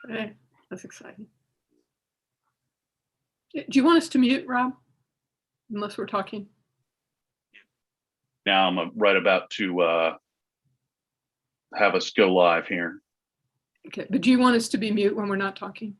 Okay, that's exciting. Do you want us to mute, Rob? Unless we're talking. Now I'm right about to have us go live here. Okay, but do you want us to be mute when we're not talking?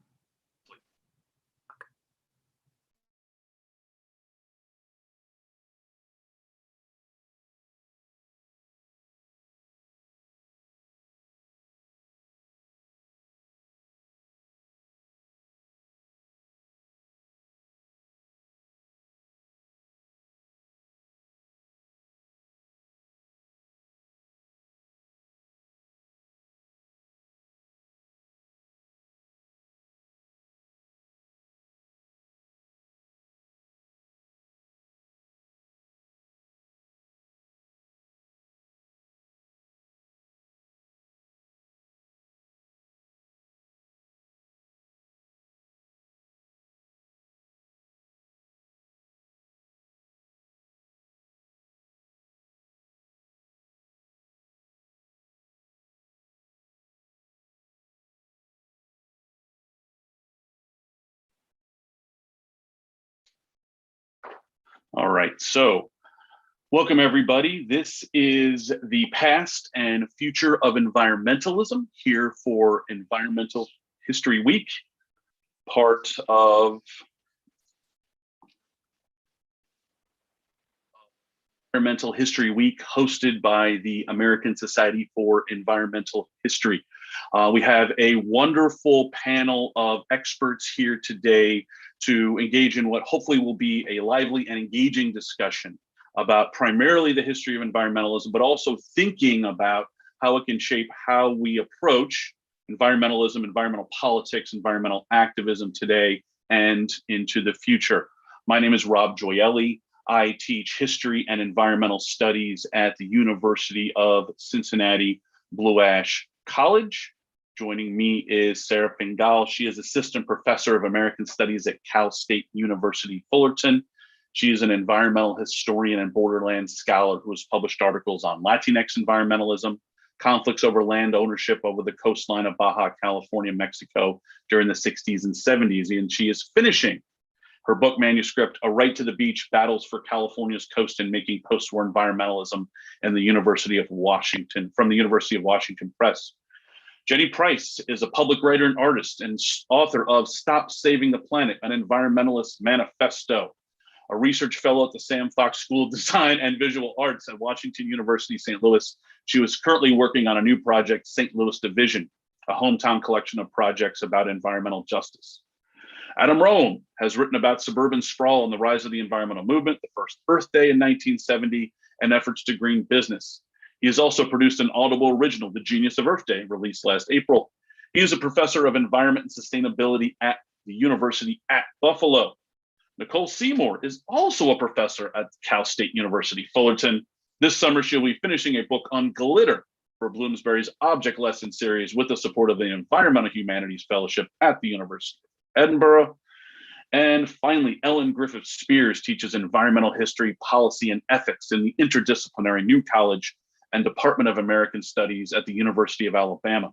All right, so welcome everybody. This is the Past and Future of Environmentalism here for Environmental History Week, part of Environmental History Week hosted by the American Society for Environmental History. We have a wonderful panel of experts here today to engage in what hopefully will be a lively and engaging discussion about primarily the history of environmentalism, but also thinking about how it can shape how we approach environmentalism, environmental politics, environmental activism today and into the future. My name is Rob Gioielli. I teach history and environmental studies at the University of Cincinnati Blue Ash College. Joining me is Sara Fingal. She is assistant professor of American Studies at Cal State University Fullerton. She is an environmental historian and borderland scholar who has published articles on Latinx environmentalism, conflicts over land ownership over the coastline of Baja California, Mexico during the 60s and 70s. And she is finishing her book manuscript, A Right to the Beach, Battles for California's Coast and Making Post-War Environmentalism in the University of Washington, from the University of Washington Press. Jenny Price is a public writer and artist and author of Stop Saving the Planet, an Environmentalist Manifesto, a research fellow at the Sam Fox School of Design and Visual Arts at Washington University, St. Louis. She was currently working on a new project, St. Louis Division, a hometown collection of projects about environmental justice. Adam Rome has written about suburban sprawl and the rise of the environmental movement, the first Earth Day in 1970, and efforts to green business. He has also produced an Audible original, The Genius of Earth Day, released last April. He is a professor of environment and sustainability at the University at Buffalo. Nicole Seymour is also a professor at Cal State University, Fullerton. This summer, she'll be finishing a book on glitter for Bloomsbury's Object Lesson series with the support of the Environmental Humanities Fellowship at the University of Edinburgh. And finally, Ellen Griffith Spears teaches environmental history, policy, and ethics in the interdisciplinary New College and Department of American Studies at the University of Alabama.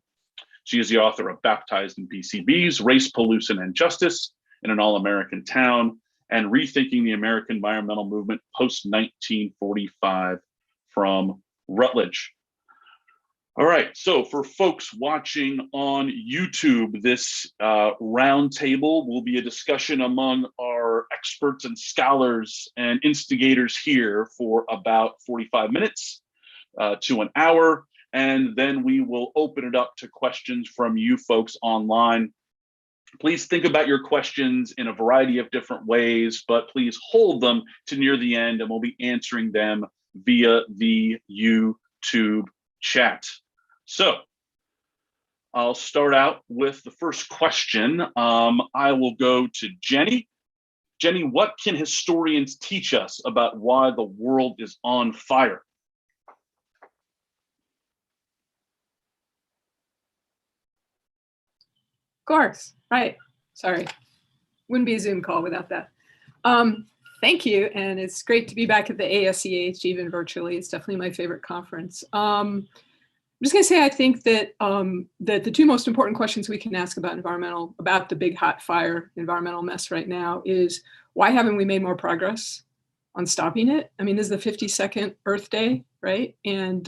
She is the author of Baptized in PCBs, Race, Pollution, and Justice in an All-American Town, and Rethinking the American Environmental Movement post-1945 from Rutledge. All right, so for folks watching on YouTube, this roundtable will be a discussion among our experts and scholars and instigators here for about 45 minutes to an hour, and then we will open it up to questions from you folks online. Please think about your questions in a variety of different ways, but please hold them to near the end and we'll be answering them via the YouTube chat. So I'll start out with the first question. I will go to Jenny. Jenny, what can historians teach us about why the world is on fire? Of course, right. Sorry, wouldn't be a Zoom call without that. Thank you, and it's great to be back at the ASEH, even virtually. It's definitely my favorite conference. just going to say, I think that that the two most important questions we can ask about the big hot fire environmental mess right now is, why haven't we made more progress on stopping it? I mean, this is the 52nd Earth Day, right? And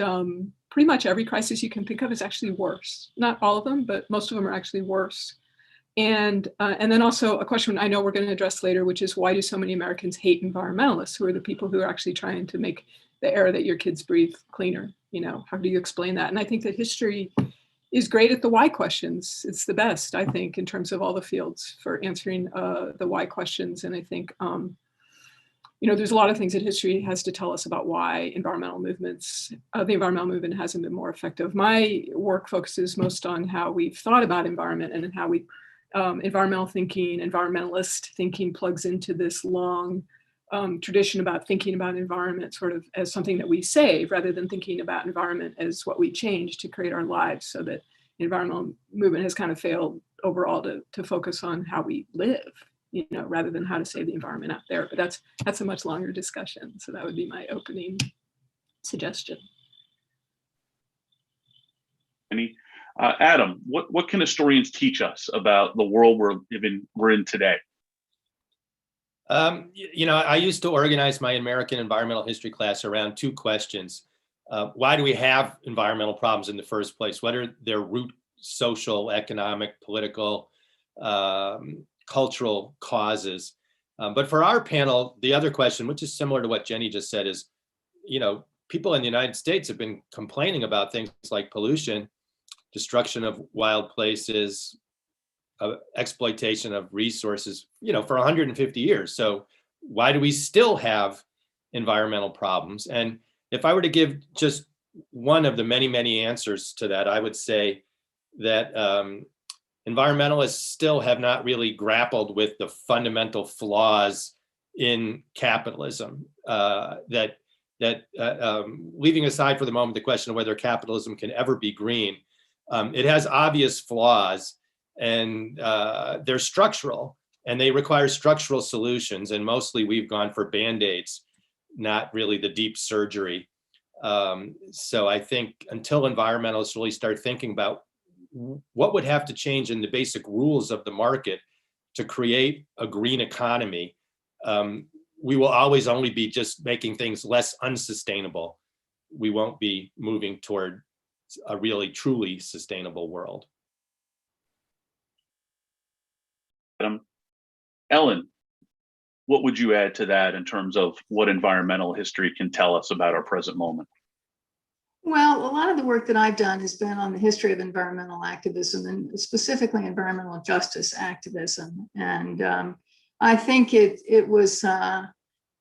pretty much every crisis you can think of is actually worse. Not all of them, but most of them are actually worse. And then also a question I know we're going to address later, which is, why do so many Americans hate environmentalists, who are the people who are actually trying to make the air that your kids breathe cleaner? You know, how do you explain that? And I think that history is great at the why questions. It's the best, I think, in terms of all the fields for answering the why questions. And I think, you know, there's a lot of things that history has to tell us about why environmental movements, the environmental movement hasn't been more effective. My work focuses most on how we've thought about environment and how we environmental thinking, environmentalist thinking plugs into this long tradition about thinking about environment sort of as something that we save, rather than thinking about environment as what we change to create our lives. So that the environmental movement has kind of failed overall to focus on how we live, you know, rather than how to save the environment out there. But that's a much longer discussion. So that would be my opening suggestion. Adam, what can historians teach us about the world we're in today? You know, I used to organize my American environmental history class around two questions. Why do we have environmental problems in the first place? What are their root social, economic, political, cultural causes? But for our panel, the other question, which is similar to what Jenny just said, is, you know, people in the United States have been complaining about things like pollution, destruction of wild places, exploitation of resources, you know, for 150 years. So why do we still have environmental problems? And if I were to give just one of the many, many answers to that, I would say that environmentalists still have not really grappled with the fundamental flaws in capitalism. Leaving aside for the moment the question of whether capitalism can ever be green, it has obvious flaws, and they're structural, and they require structural solutions. And mostly we've gone for Band-Aids, not really the deep surgery. So I think until environmentalists really start thinking about what would have to change in the basic rules of the market to create a green economy, we will always only be just making things less unsustainable. We won't be moving toward a really truly sustainable world. Ellen, what would you add to that in terms of what environmental history can tell us about our present moment? Well, a lot of the work that I've done has been on the history of environmental activism, and specifically environmental justice activism. And I think it was Noam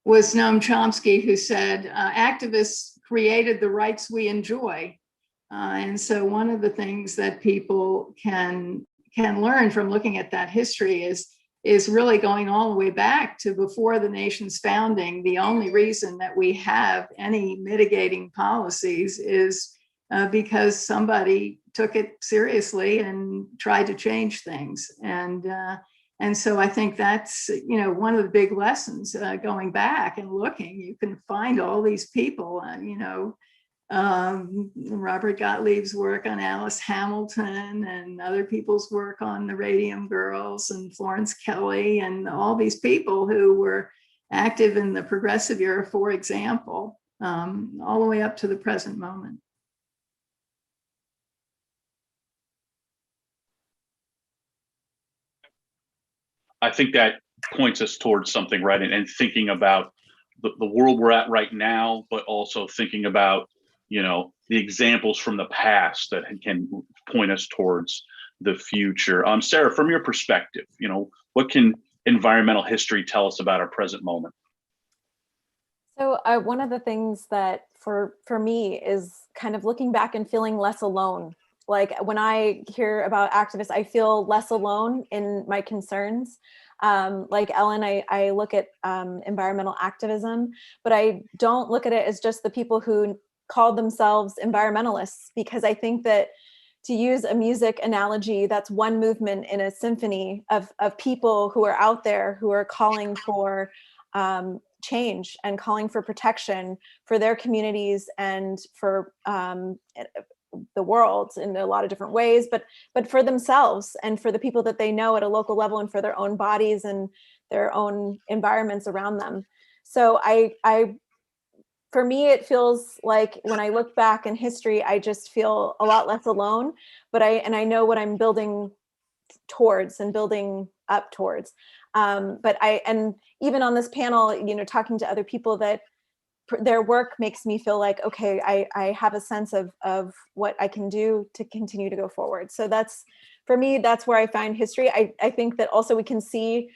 Chomsky who said, activists created the rights we enjoy. And so one of the things that people can learn from looking at that history is really going all the way back to before the nation's founding. The only reason that we have any mitigating policies is because somebody took it seriously and tried to change things. And so I think that's, you know, one of the big lessons going back and looking. You can find all these people, you know, Robert Gottlieb's work on Alice Hamilton and other people's work on the Radium Girls and Florence Kelly and all these people who were active in the progressive era, for example, all the way up to the present moment. I think that points us towards something, right? And thinking about the world we're at right now, but also thinking about, you know, the examples from the past that can point us towards the future. Sara, from your perspective, you know, what can environmental history tell us about our present moment? So one of the things that for me is kind of looking back and feeling less alone. Like when I hear about activists, I feel less alone in my concerns. Like Ellen, I look at environmental activism, but I don't look at it as just the people who call themselves environmentalists, because I think that, to use a music analogy, that's one movement in a symphony of people who are out there who are calling for change and calling for protection for their communities and for the world in a lot of different ways, but for themselves and for the people that they know at a local level and for their own bodies and their own environments around them. So for me, it feels like when I look back in history, I just feel a lot less alone, I know what I'm building towards and building up towards. And even on this panel, talking to other people, that their work makes me feel like, okay, I have a sense of what I can do to continue to go forward. So that's, for me, that's where I find history. I think that also we can see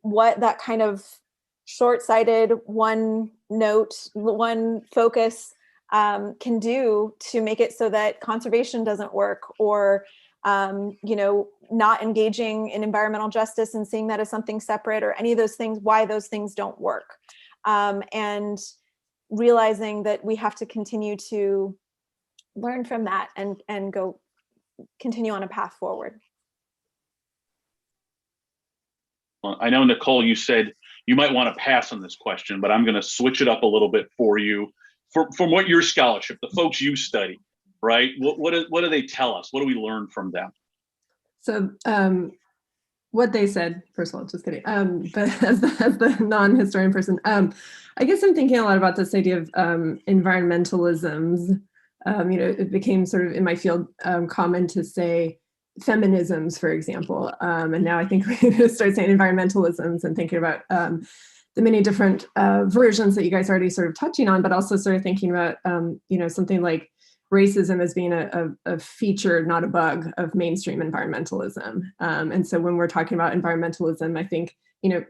what that kind of short-sighted, one note, one focus can do to make it so that conservation doesn't work, or not engaging in environmental justice and seeing that as something separate, or any of those things, why those things don't work. And realizing that we have to continue to learn from that and go continue on a path forward. Well, I know, Nicole, you said you might want to pass on this question, but I'm going to switch it up a little bit for you. From what your scholarship, the folks you study, right? What do they tell us? What do we learn from them? So what they said, first of all, just kidding. But as the non-historian person, I guess I'm thinking a lot about this idea of environmentalisms. It became sort of in my field common to say feminisms, for example. And now I think we're going to start saying environmentalisms and thinking about the many different versions that you guys are already sort of touching on, but also sort of thinking about, something like racism as being a feature, not a bug, of mainstream environmentalism. And so when we're talking about environmentalism, I think,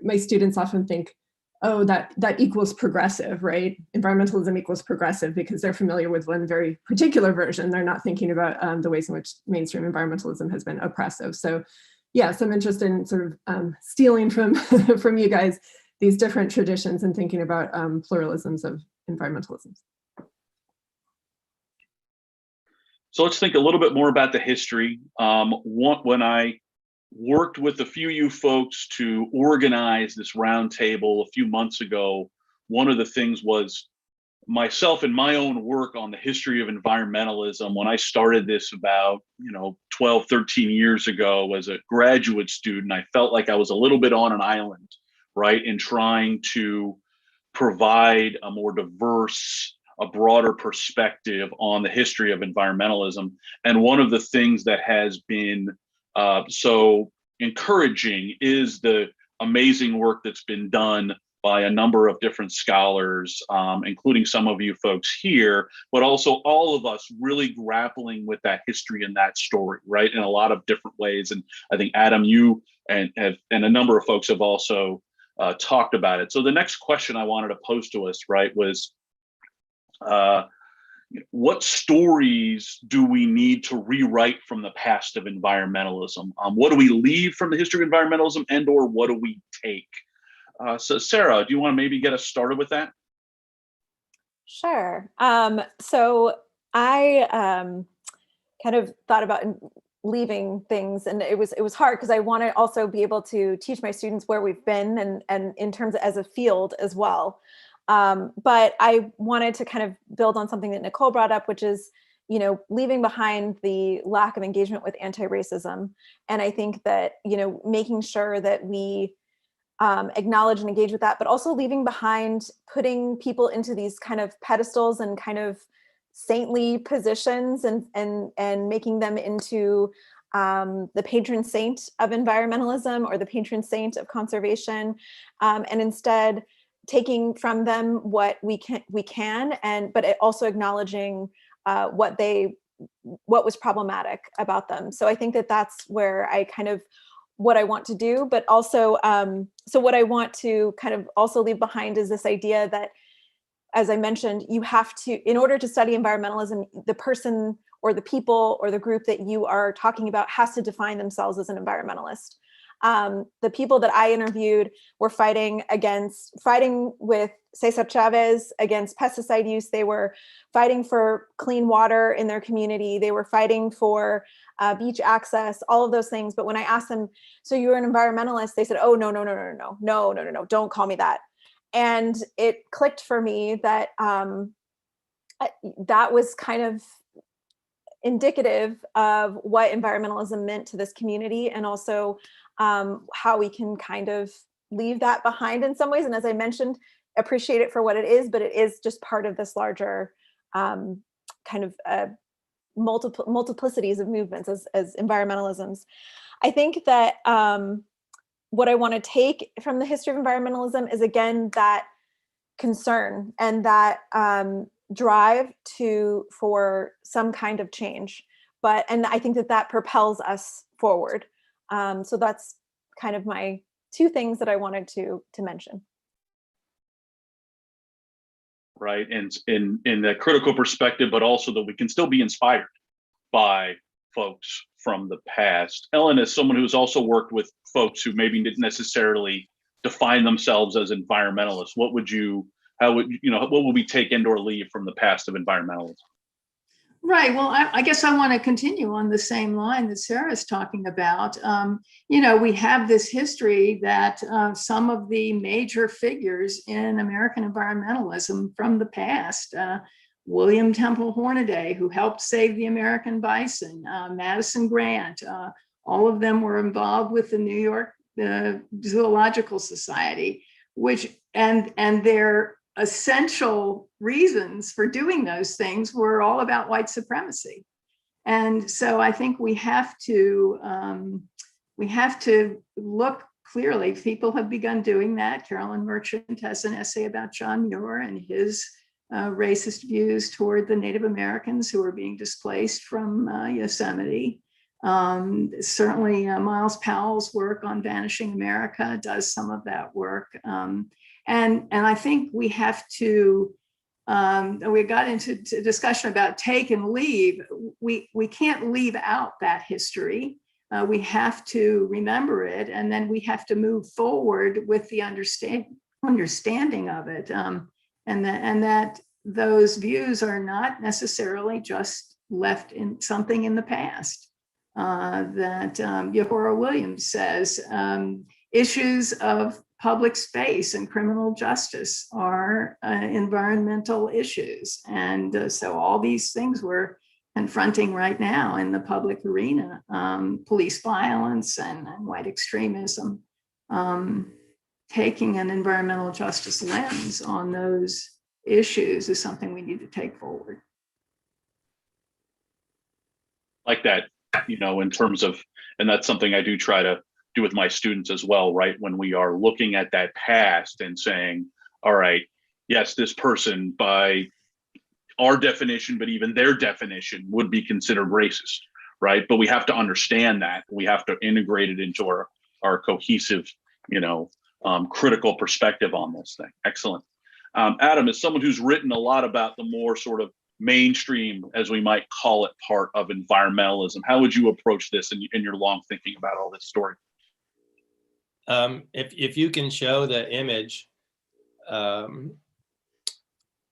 my students often think, oh, that equals progressive, right? Environmentalism equals progressive, because they're familiar with one very particular version. They're not thinking about the ways in which mainstream environmentalism has been oppressive. So yes, I'm interested in sort of stealing from from you guys these different traditions and thinking about pluralisms of environmentalisms. So let's think a little bit more about the history. When I worked with a few of you folks to organize this roundtable a few months ago, one of the things was myself and my own work on the history of environmentalism. When I started this about 12, 13 years ago as a graduate student, I felt like I was a little bit on an island, right, in trying to provide a more diverse, a broader perspective on the history of environmentalism. And one of the things that has been so encouraging is the amazing work that's been done by a number of different scholars, including some of you folks here, but also all of us really grappling with that history and that story, right, in a lot of different ways. And I think, Adam, you and a number of folks have also talked about it. So the next question I wanted to pose to us, right, was what stories do we need to rewrite from the past of environmentalism? What do we leave from the history of environmentalism, and or what do we take? So Sarah, do you want to maybe get us started with that? Sure. So I kind of thought about leaving things, and it was hard because I want to also be able to teach my students where we've been and in terms of as a field as well. But I wanted to kind of build on something that Nicole brought up, which is, leaving behind the lack of engagement with anti-racism. And I think that, making sure that we acknowledge and engage with that, but also leaving behind putting people into these kind of pedestals and kind of saintly positions and making them into the patron saint of environmentalism or the patron saint of conservation, and instead taking from them what we can, but also acknowledging what was problematic about them. So I think that that's where I kind of what I want to do, but also so what I want to kind of also leave behind is this idea that, as I mentioned, you have to, in order to study environmentalism, the person or the people or the group that you are talking about has to define themselves as an environmentalist. The people that I interviewed were fighting with Cesar Chavez against pesticide use. They were fighting for clean water in their community. They were fighting for beach access, all of those things. But when I asked them, so you're an environmentalist, they said, oh, no, don't call me that. And it clicked for me that that was kind of indicative of what environmentalism meant to this community, and also how we can kind of leave that behind in some ways. And as I mentioned, appreciate it for what it is, but it is just part of this larger kind of multiplicities of movements as environmentalisms. I think that what I want to take from the history of environmentalism is, again, that concern and that drive for some kind of change. And I think that propels us forward. So that's kind of my two things that I wanted to mention. Right, and in the critical perspective, but also that we can still be inspired by folks from the past. Ellen, as someone who's also worked with folks who maybe didn't necessarily define themselves as environmentalists, what would we take and or leave from the past of environmentalism? Right. Well, I guess I want to continue on the same line that Sarah's talking about. We have this history that some of the major figures in American environmentalism from the past, William Temple Hornaday, who helped save the American bison, Madison Grant, all of them were involved with the New York Zoological Society, and their essential reasons for doing those things were all about white supremacy. And so I think we have to look clearly. People have begun doing that. Carolyn Merchant has an essay about John Muir and his racist views toward the Native Americans who are being displaced from Yosemite. Certainly Miles Powell's work on Vanishing America does some of that work. And I think we have to, we got into discussion about take and leave. We can't leave out that history. We have to remember it, and then we have to move forward with the understanding of it. And that those views are not necessarily just left in something in the past. That Yahora Williams says, issues of public space and criminal justice are environmental issues. And so all these things we're confronting right now in the public arena, police violence and white extremism, taking an environmental justice lens on those issues is something we need to take forward. Like that, in terms of, and that's something I do try to do with my students as well, right? When we are looking at that past and saying, all right, yes, this person by our definition, but even their definition would be considered racist, right? But we have to understand that. We have to integrate it into our cohesive, critical perspective on this thing. Excellent. Adam, as someone who's written a lot about the more sort of mainstream, as we might call it, part of environmentalism, how would you approach this in your long thinking about all this story? If you can show the image, and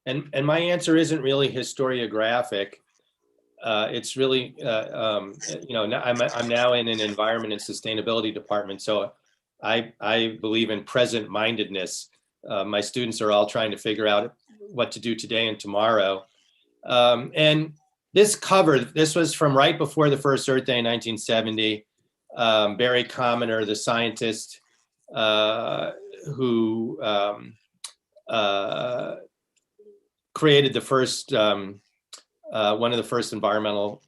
my answer isn't really historiographic. It's really, I'm now in an environment and sustainability department, so I believe in present-mindedness. My students are all trying to figure out what to do today and tomorrow. And this was from right before the first Earth Day in 1970. Barry Commoner, the scientist who created the first, one of the first environmental,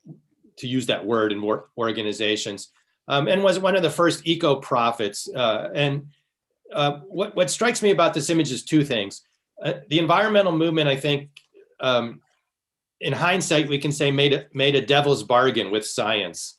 to use that word, in organizations, and was one of the first eco-prophets. What strikes me about this image is two things. The environmental movement, I think, in hindsight, we can say made a devil's bargain with science.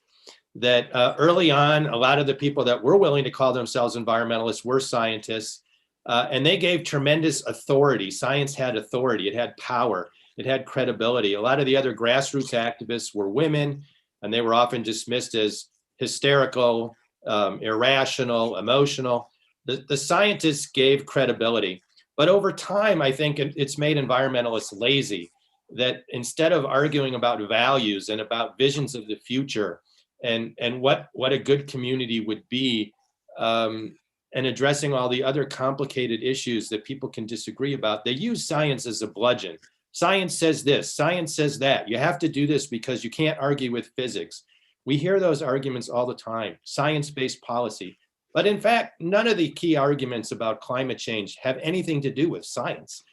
That early on, a lot of the people that were willing to call themselves environmentalists were scientists, and they gave tremendous authority. Science had authority, it had power, it had credibility. A lot of the other grassroots activists were women, and they were often dismissed as hysterical, irrational, emotional. The scientists gave credibility. But over time, I think it's made environmentalists lazy, that instead of arguing about values and about visions of the future, and what a good community would be, and addressing all the other complicated issues that people can disagree about, they use science as a bludgeon. Science says this, science says that. You have to do this because you can't argue with physics. We hear those arguments all the time, science-based policy. But in fact, none of the key arguments about climate change have anything to do with science.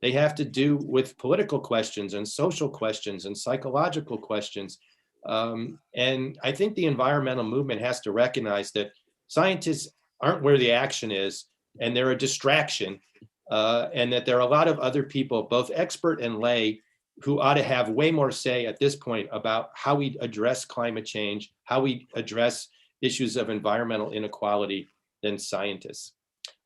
They have to do with political questions and social questions and psychological questions. And I think the environmental movement has to recognize that scientists aren't where the action is, and they're a distraction, and that there are a lot of other people, both expert and lay, who ought to have way more say at this point about how we address climate change, how we address issues of environmental inequality than scientists.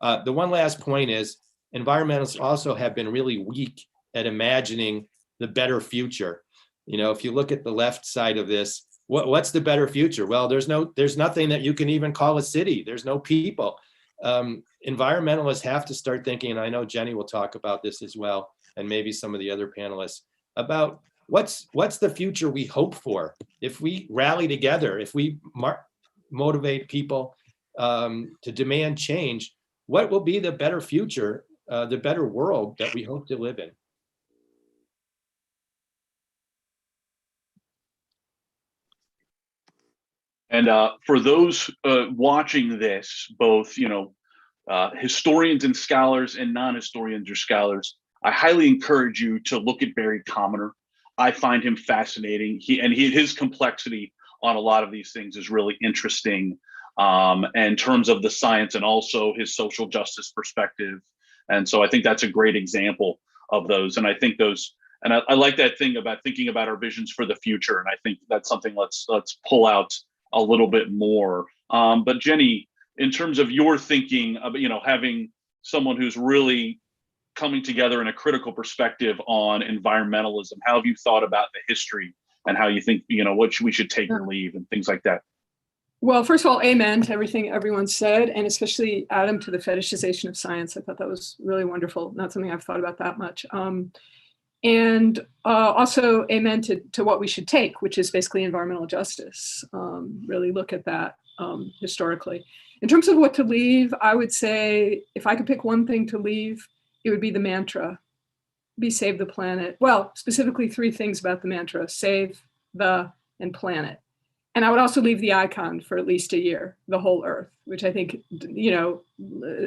The one last point is environmentalists also have been really weak at imagining the better future. You know, if you look at the left side of this, what's the better future? Well, there's nothing that you can even call a city. There's no people. Environmentalists have to start thinking, and I know Jenny will talk about this as well, and maybe some of the other panelists, about what's the future we hope for. If we rally together, if we motivate people to demand change, what will be the better future, the better world that we hope to live in? And for those watching this, both historians and scholars and non-historians or scholars, I highly encourage you to look at Barry Commoner. I find him fascinating. His complexity on a lot of these things is really interesting in terms of the science and also his social justice perspective. And so I think that's a great example of those. And I think I like that thing about thinking about our visions for the future. And I think that's something let's pull out a little bit more. But Jenny, in terms of your thinking of, having someone who's really coming together in a critical perspective on environmentalism, how have you thought about the history and how you think, what we should take or leave and things like that? Well, first of all, amen to everything everyone said, and especially Adam to the fetishization of science. I thought that was really wonderful. Not something I've thought about that much. And also amen to what we should take, which is basically environmental justice. Really look at that historically. In terms of what to leave, I would say if I could pick one thing to leave, it would be the mantra, be save the planet. Well, specifically 3 things about the mantra, save, the, and planet. And I would also leave the icon for at least a year, the whole Earth, which I think,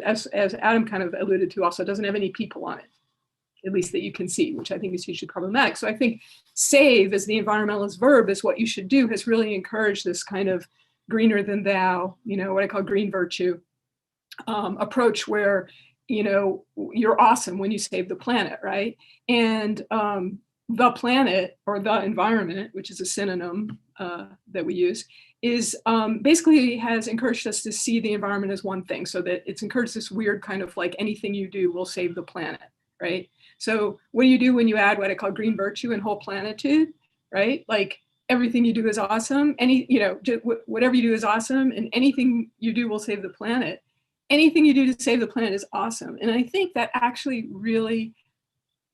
as Adam kind of alluded to, also doesn't have any people on it, at least that you can see, which I think is hugely problematic. So I think save as the environmentalist verb is what you should do, has really encouraged this kind of greener than thou, what I call green virtue approach where, you're awesome when you save the planet, right? And the planet or the environment, which is a synonym that we use, is basically has encouraged us to see the environment as one thing, so that it's encouraged this weird kind of like anything you do will save the planet, right? So what do you do when you add what I call green virtue and whole planitude, right? Like everything you do is awesome. Whatever you do is awesome, and anything you do will save the planet. Anything you do to save the planet is awesome. And I think that actually really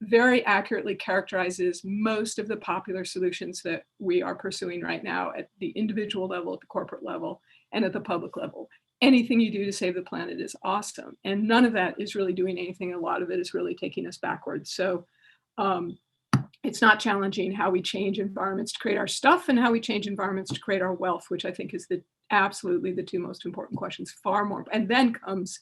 very accurately characterizes most of the popular solutions that we are pursuing right now at the individual level, at the corporate level, and at the public level. Anything you do to save the planet is awesome. And none of that is really doing anything. A lot of it is really taking us backwards. So it's not challenging how we change environments to create our stuff and how we change environments to create our wealth, which I think is absolutely the 2 most important questions, far more. And then comes,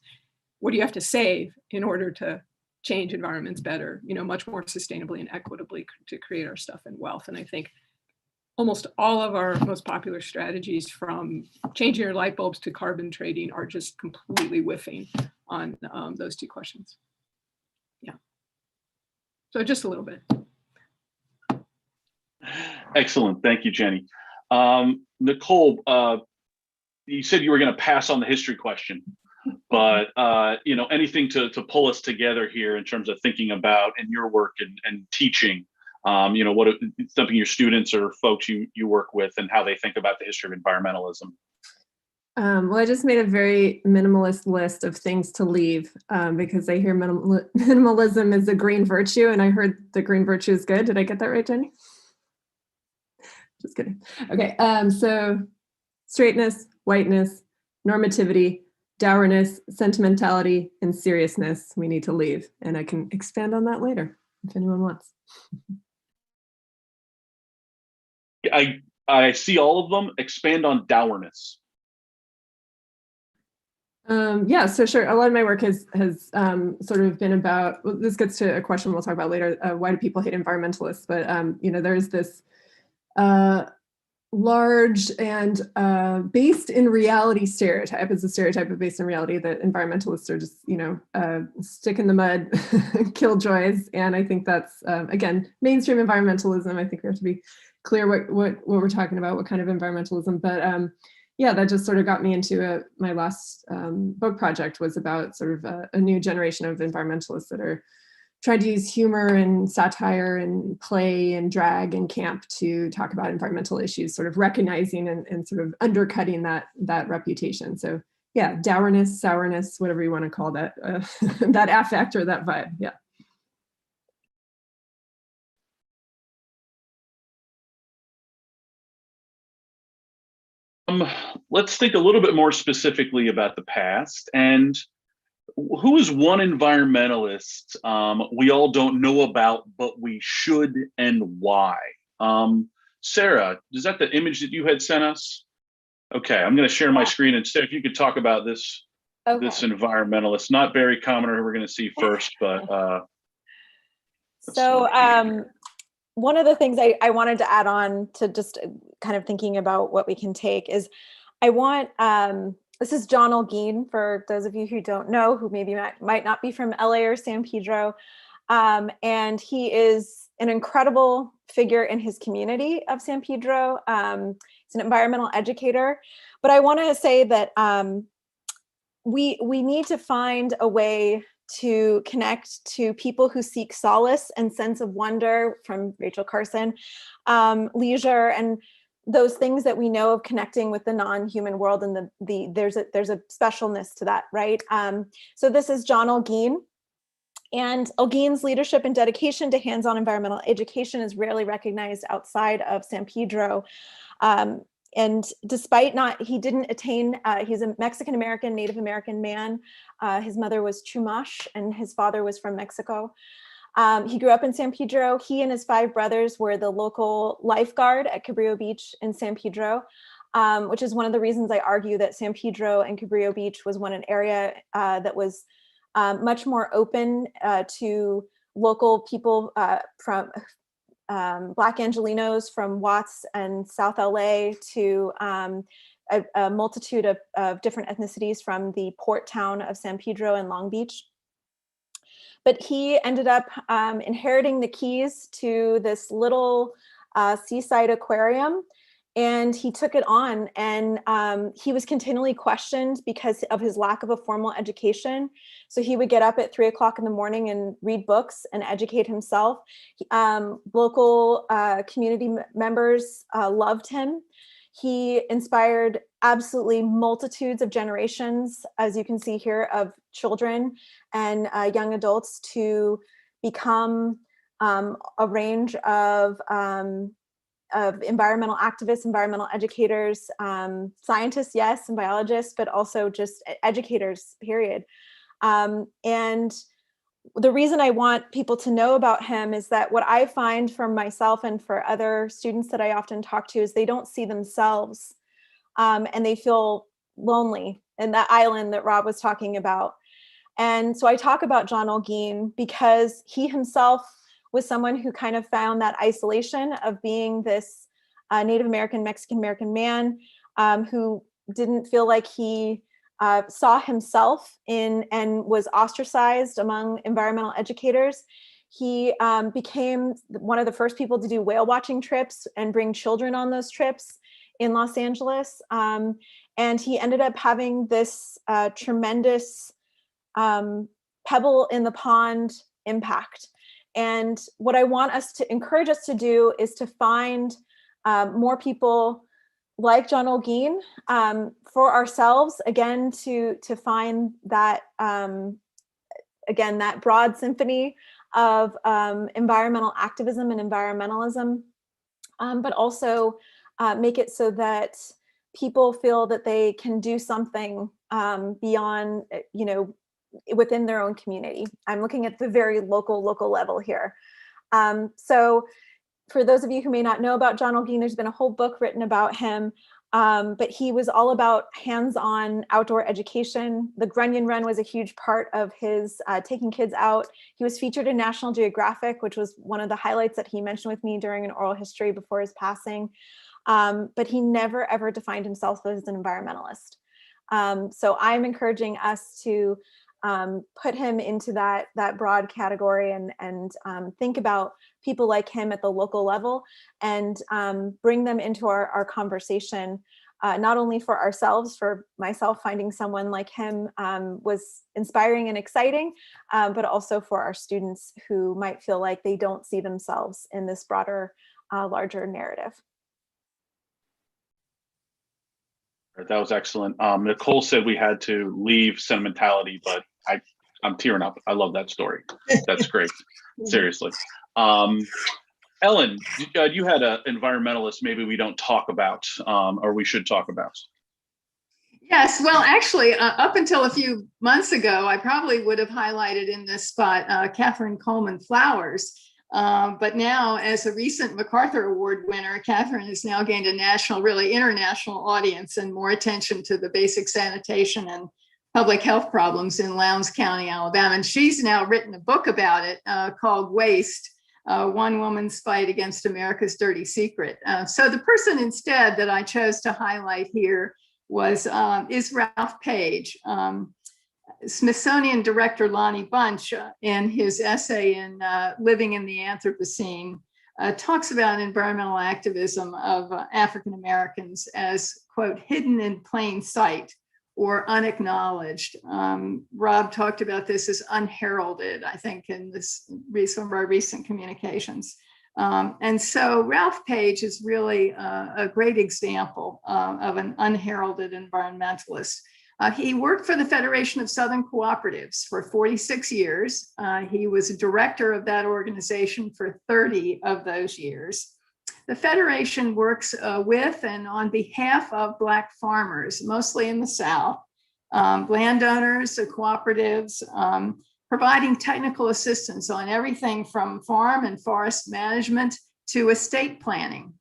what do you have to save in order to change environments better, much more sustainably and equitably to create our stuff and wealth. And I think almost all of our most popular strategies, from changing your light bulbs to carbon trading, are just completely whiffing on those 2 questions. Yeah. So just a little bit. Excellent. Thank you, Jenny. Nicole, you said you were going to pass on the history question, but anything to pull us together here in terms of thinking about in your work and teaching, what something your students or folks you work with and how they think about the history of environmentalism. Well, I just made a very minimalist list of things to leave because I hear minimalism is a green virtue, and I heard the green virtue is good. Did I get that right, Jenny? Just kidding. Okay, so straightness, whiteness, normativity, dourness, sentimentality, and seriousness we need to leave. And I can expand on that later. if anyone wants. I see all of them. Expand on dourness. Yeah, so sure. A lot of my work has sort of been about, well, this gets to a question we'll talk about later, why do people hate environmentalists? But, there's this large and based in reality stereotype. It's a stereotype of based in reality that environmentalists are just, stick in the mud, killjoys. And I think that's, again, mainstream environmentalism. I think we have to be clear what we're talking about, what kind of environmentalism. But yeah, that just sort of got me into my last book project was about sort of a new generation of environmentalists that are trying to use humor and satire and play and drag and camp to talk about environmental issues, sort of recognizing and sort of undercutting that reputation. So yeah, dourness, sourness, whatever you want to call that, that affect or that vibe, yeah. Let's think a little bit more specifically about the past. And who is one environmentalist we all don't know about, but we should, and why? Sara, is that the image that you had sent us? Okay, I'm going to share my screen instead. If you could talk about this, this environmentalist, not Barry Commoner, who we're going to see first, but so one of the things I wanted to add on to just kind of thinking about what we can take is I want, this is John Elgine, for those of you who don't know, who maybe might not be from LA or San Pedro. And he is an incredible figure in his community of San Pedro. He's an environmental educator. But I want to say that we need to find a way to connect to people who seek solace and sense of wonder, from Rachel Carson, leisure, and those things that we know of connecting with the non-human world, and there's a specialness to that, right? So this is John Elgine, and Elgine's leadership and dedication to hands-on environmental education is rarely recognized outside of San Pedro. And despite he didn't attain, he's a Mexican-American, Native American man. His mother was Chumash and his father was from Mexico. He grew up in San Pedro. He and his 5 brothers were the local lifeguard at Cabrillo Beach in San Pedro, which is one of the reasons I argue that San Pedro and Cabrillo Beach was an area that was much more open to local people from Black Angelenos from Watts and South LA to a multitude of different ethnicities from the port town of San Pedro and Long Beach. But he ended up inheriting the keys to this little seaside aquarium, and he took it on, and he was continually questioned because of his lack of a formal education. So he would get up at 3 o'clock in the morning and read books and educate himself. Local community members loved him. He inspired absolutely multitudes of generations, as you can see here, of children and young adults to become a range of environmental activists, environmental educators, scientists, yes, and biologists, but also just educators, period. And the reason I want people to know about him is that what I find for myself and for other students that I often talk to is they don't see themselves, and they feel lonely in that island that Rob was talking about. And so I talk about John Elgine because he himself was someone who kind of found that isolation of being this Native American, Mexican-American man who didn't feel like he saw himself in and was ostracized among environmental educators. He became one of the first people to do whale watching trips and bring children on those trips in Los Angeles. And he ended up having this tremendous pebble in the pond impact. And what I want us to encourage us to do is to find more people like John Elgine for ourselves, again, to find that, again, that broad symphony of environmental activism and environmentalism, but also make it so that people feel that they can do something beyond, within their own community. I'm looking at the very local level here. So for those of you who may not know about John Elgine, there's been a whole book written about him, but he was all about hands-on outdoor education. The Grunion Run was a huge part of his taking kids out. He was featured in National Geographic, which was one of the highlights that he mentioned with me during an oral history before his passing. But he never, ever defined himself as an environmentalist. So I'm encouraging us to put him into that broad category and think about people like him at the local level and bring them into our conversation, not only for ourselves. For myself, finding someone like him was inspiring and exciting, but also for our students who might feel like they don't see themselves in this broader, larger narrative. That was excellent. Nicole said we had to leave sentimentality, but I'm tearing up. I love that story. That's great. Seriously. Ellen, you had an environmentalist maybe we don't talk about, or we should talk about. Yes, well, actually, up until a few months ago, I probably would have highlighted in this spot Catherine Coleman Flowers. But now, as a recent MacArthur Award winner, Catherine has now gained a national, really international audience and more attention to the basic sanitation and public health problems in Lowndes County, Alabama. And she's now written a book about it called Waste, One Woman's Fight Against America's Dirty Secret. So the person instead that I chose to highlight here is Ralph Page. Smithsonian director Lonnie Bunch, in his essay in Living in the Anthropocene, talks about environmental activism of African Americans as, quote, hidden in plain sight or unacknowledged. Rob talked about this as unheralded, I think, in some of our recent communications. And so Ralph Page is really a great example of an unheralded environmentalist. He worked for the Federation of Southern Cooperatives for 46 years. He was a director of that organization for 30 of those years. The Federation works with and on behalf of Black farmers, mostly in the South, landowners, cooperatives, providing technical assistance on everything from farm and forest management to estate planning.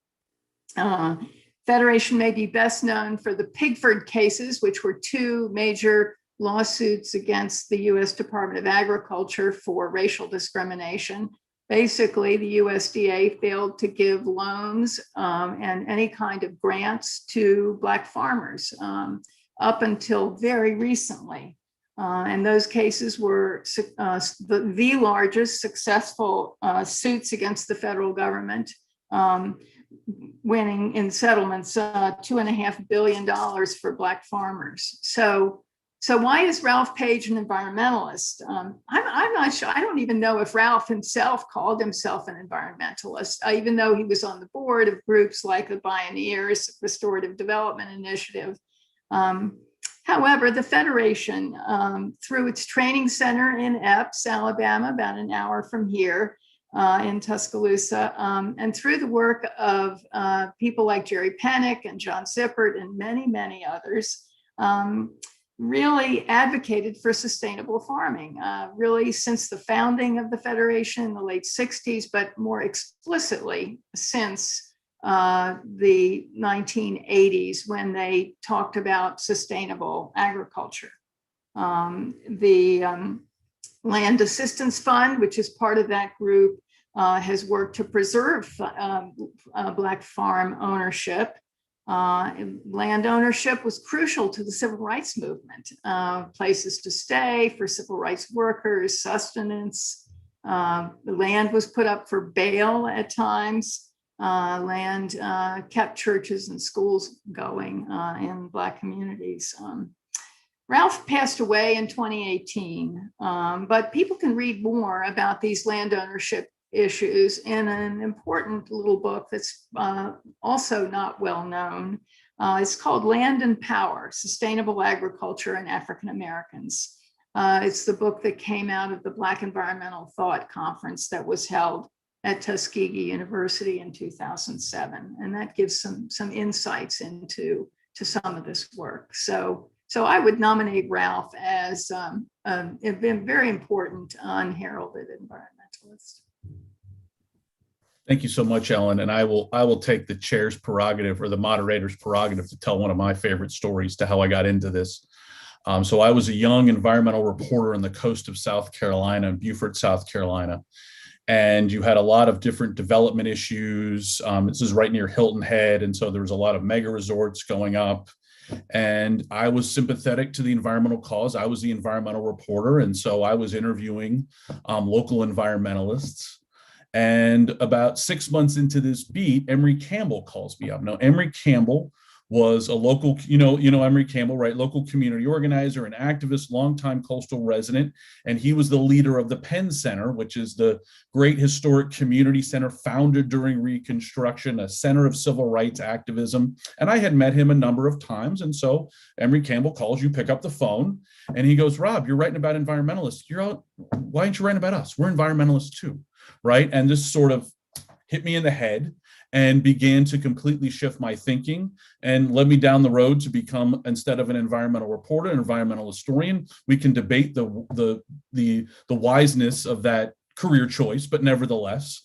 Federation may be best known for the Pigford cases, which were two major lawsuits against the U.S. Department of Agriculture for racial discrimination. Basically, the USDA failed to give loans and any kind of grants to Black farmers up until very recently. And those cases were the largest successful suits against the federal government, winning in settlements $2.5 billion for Black farmers. So why is Ralph Page an environmentalist? I'm not sure. I don't even know if Ralph himself called himself an environmentalist, even though he was on the board of groups like the Pioneers Restorative Development Initiative. However, the Federation, through its training center in Epps, Alabama, about an hour from here, in Tuscaloosa, and through the work of people like Jerry Pennick and John Zippert and many, many others, really advocated for sustainable farming, really since the founding of the Federation in the late 60s, but more explicitly since the 1980s when they talked about sustainable agriculture. The Land Assistance Fund, which is part of that group, has worked to preserve Black farm ownership. Land ownership was crucial to the civil rights movement. Places to stay for civil rights workers, sustenance. The land was put up for bail at times. Land kept churches and schools going in Black communities. Ralph passed away in 2018, but people can read more about these land ownership issues in an important little book that's also not well known. It's called Land and Power, Sustainable Agriculture and African Americans. It's the book that came out of the Black Environmental Thought Conference that was held at Tuskegee University in 2007. And that gives some insights into some of this work. So I would nominate Ralph as a very important unheralded environmentalist. Thank you so much, Ellen. And I will take the chair's prerogative or the moderator's prerogative to tell one of my favorite stories to how I got into this. So I was a young environmental reporter on the coast of South Carolina, in Beaufort, South Carolina. And you had a lot of different development issues. This is right near Hilton Head. And so there was a lot of mega resorts going up. And I was sympathetic to the environmental cause. I was the environmental reporter. And so I was interviewing local environmentalists. And about 6 months into this beat, Emery Campbell calls me up. Now, Emery Campbell was a local, Emery Campbell, right? Local community organizer, an activist, longtime coastal resident. And he was the leader of the Penn Center, which is the great historic community center founded during Reconstruction, a center of civil rights activism. And I had met him a number of times. And so Emery Campbell calls, you pick up the phone and he goes, Rob, you're writing about environmentalists. Why aren't you writing about us? We're environmentalists too, right? And this sort of hit me in the head and began to completely shift my thinking and led me down the road to become, instead of an environmental reporter, an environmental historian. We can debate the wiseness of that career choice, but nevertheless,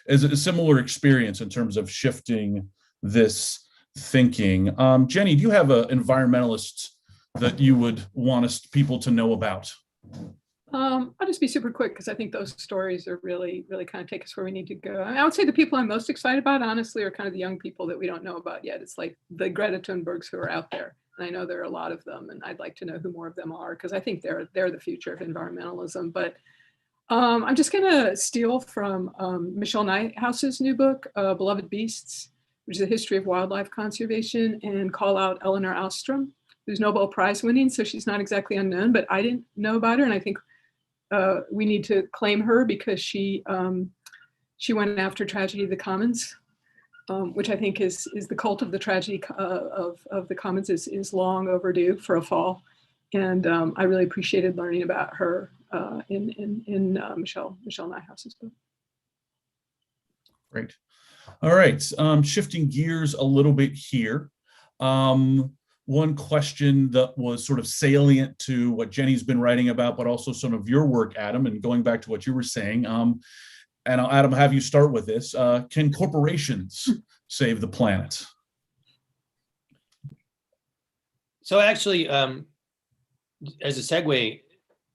is a similar experience in terms of shifting this thinking. Jenny, do you have an environmentalist that you would want people to know about? I'll just be super quick because I think those stories are really, really kind of take us where we need to go. I would say the people I'm most excited about, honestly, are kind of the young people that we don't know about yet. It's like the Greta Thunbergs who are out there. And I know there are a lot of them, and I'd like to know who more of them are because I think they're the future of environmentalism. But I'm just going to steal from Michelle Nijhuis's new book, Beloved Beasts, which is a history of wildlife conservation, and call out Elinor Ostrom, who's Nobel Prize winning. So she's not exactly unknown, but I didn't know about her. And I think we need to claim her because she went after tragedy of the commons, which I think is the cult of the tragedy of the commons is long overdue for a fall. And I really appreciated learning about her in Michelle Nijhuis's book. Great. All right, shifting gears a little bit here. One question that was sort of salient to what Jenny's been writing about, but also some of your work, Adam, and going back to what you were saying, and I'll, Adam, have you start with this. Can corporations save the planet? So actually, as a segue,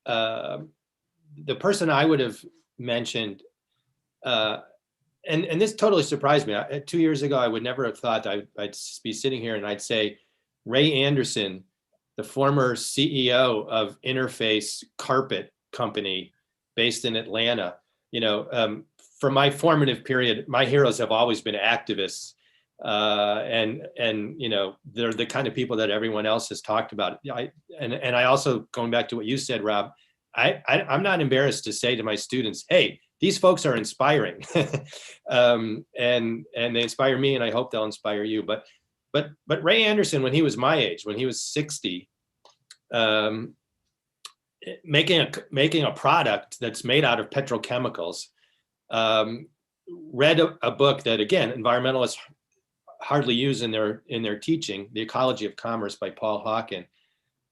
the person I would have mentioned, and this totally surprised me. 2 years ago, I would never have thought I'd be sitting here and I'd say, Ray Anderson, the former CEO of Interface Carpet Company based in Atlanta. For my formative period, my heroes have always been activists. And they're the kind of people that everyone else has talked about. I also, going back to what you said, Rob, I'm not embarrassed to say to my students, hey, these folks are inspiring. and they inspire me, and I hope they'll inspire you. But Ray Anderson, when he was my age, when he was 60, making a product that's made out of petrochemicals, read a book that, again, environmentalists hardly use in their teaching, The Ecology of Commerce by Paul Hawken.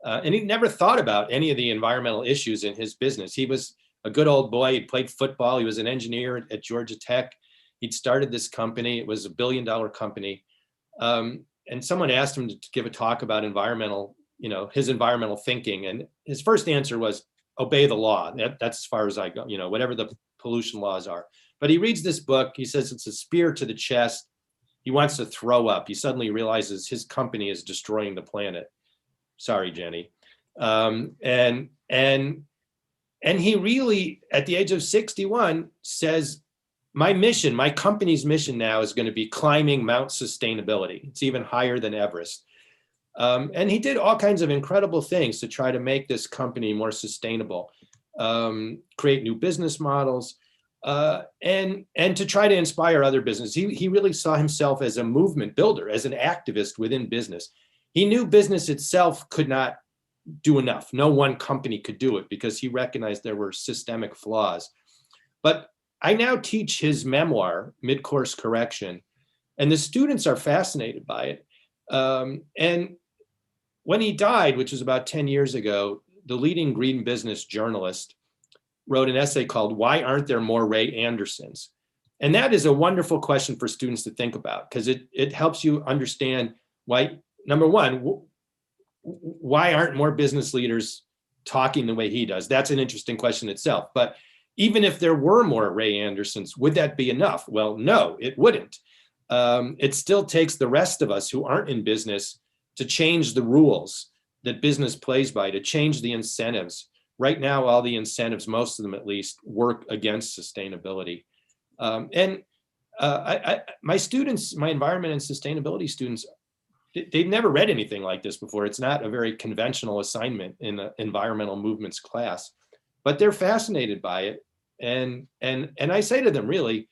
And he never thought about any of the environmental issues in his business. He was a good old boy. He'd played football. He was an engineer at Georgia Tech. He'd started this company. It was $1 billion company. And someone asked him to give a talk about his environmental thinking. And his first answer was, obey the law. That's as far as I go, whatever the pollution laws are. But he reads this book. He says it's a spear to the chest. He wants to throw up. He suddenly realizes his company is destroying the planet. Sorry, Jenny. And he really, at the age of 61, says, my company's mission now is going to be climbing Mount Sustainability. It's even higher than Everest. And he did all kinds of incredible things to try to make this company more sustainable, create new business models, and to try to inspire other businesses. He really saw himself as a movement builder, as an activist within business. He knew business itself could not do enough. No one company could do it because he recognized there were systemic flaws. But I now teach his memoir, Mid-Course Correction, and the students are fascinated by it. And when he died, which was about 10 years ago, the leading green business journalist wrote an essay called Why Aren't There More Ray Andersons? And that is a wonderful question for students to think about, because it helps you understand why, number one, why aren't more business leaders talking the way he does? That's an interesting question itself. But even if there were more Ray Andersons, would that be enough? Well, no, it wouldn't. It still takes the rest of us who aren't in business to change the rules that business plays by, to change the incentives. Right now, all the incentives, most of them at least, work against sustainability. My students, my environment and sustainability students, they've never read anything like this before. It's not a very conventional assignment in the environmental movements class, but they're fascinated by it. And I say to them, really,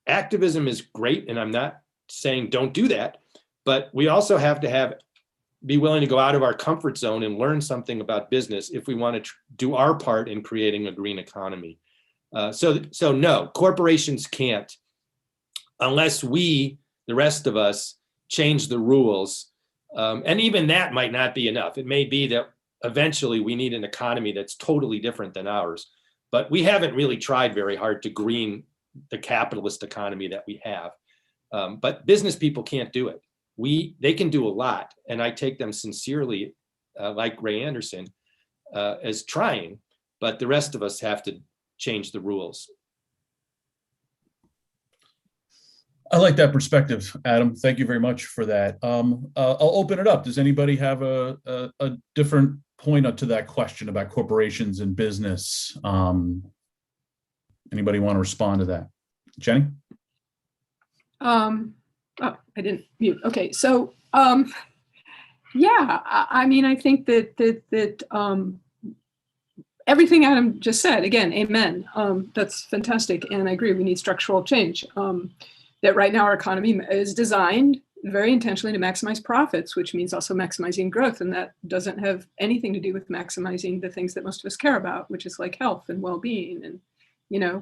activism is great, and I'm not saying don't do that, but we also have to be willing to go out of our comfort zone and learn something about business if we want to do our part in creating a green economy. So no, corporations can't, unless we, the rest of us, change the rules. And even that might not be enough. It may be that eventually we need an economy that's totally different than ours, but we haven't really tried very hard to green the capitalist economy that we have. But business people can't do it. They can do a lot, and I take them sincerely, like Ray Anderson, as trying, but the rest of us have to change the rules. I like that perspective, Adam. Thank you very much for that. I'll open it up. Does anybody have a different point to that question about corporations and business? Anybody want to respond to that? Jenny? Oh, I didn't mute. Okay, so yeah, I mean, I think that everything Adam just said, again, amen. That's fantastic, and I agree. We need structural change. That right now our economy is designed very intentionally to maximize profits, which means also maximizing growth, and that doesn't have anything to do with maximizing the things that most of us care about, which is like health and well-being, and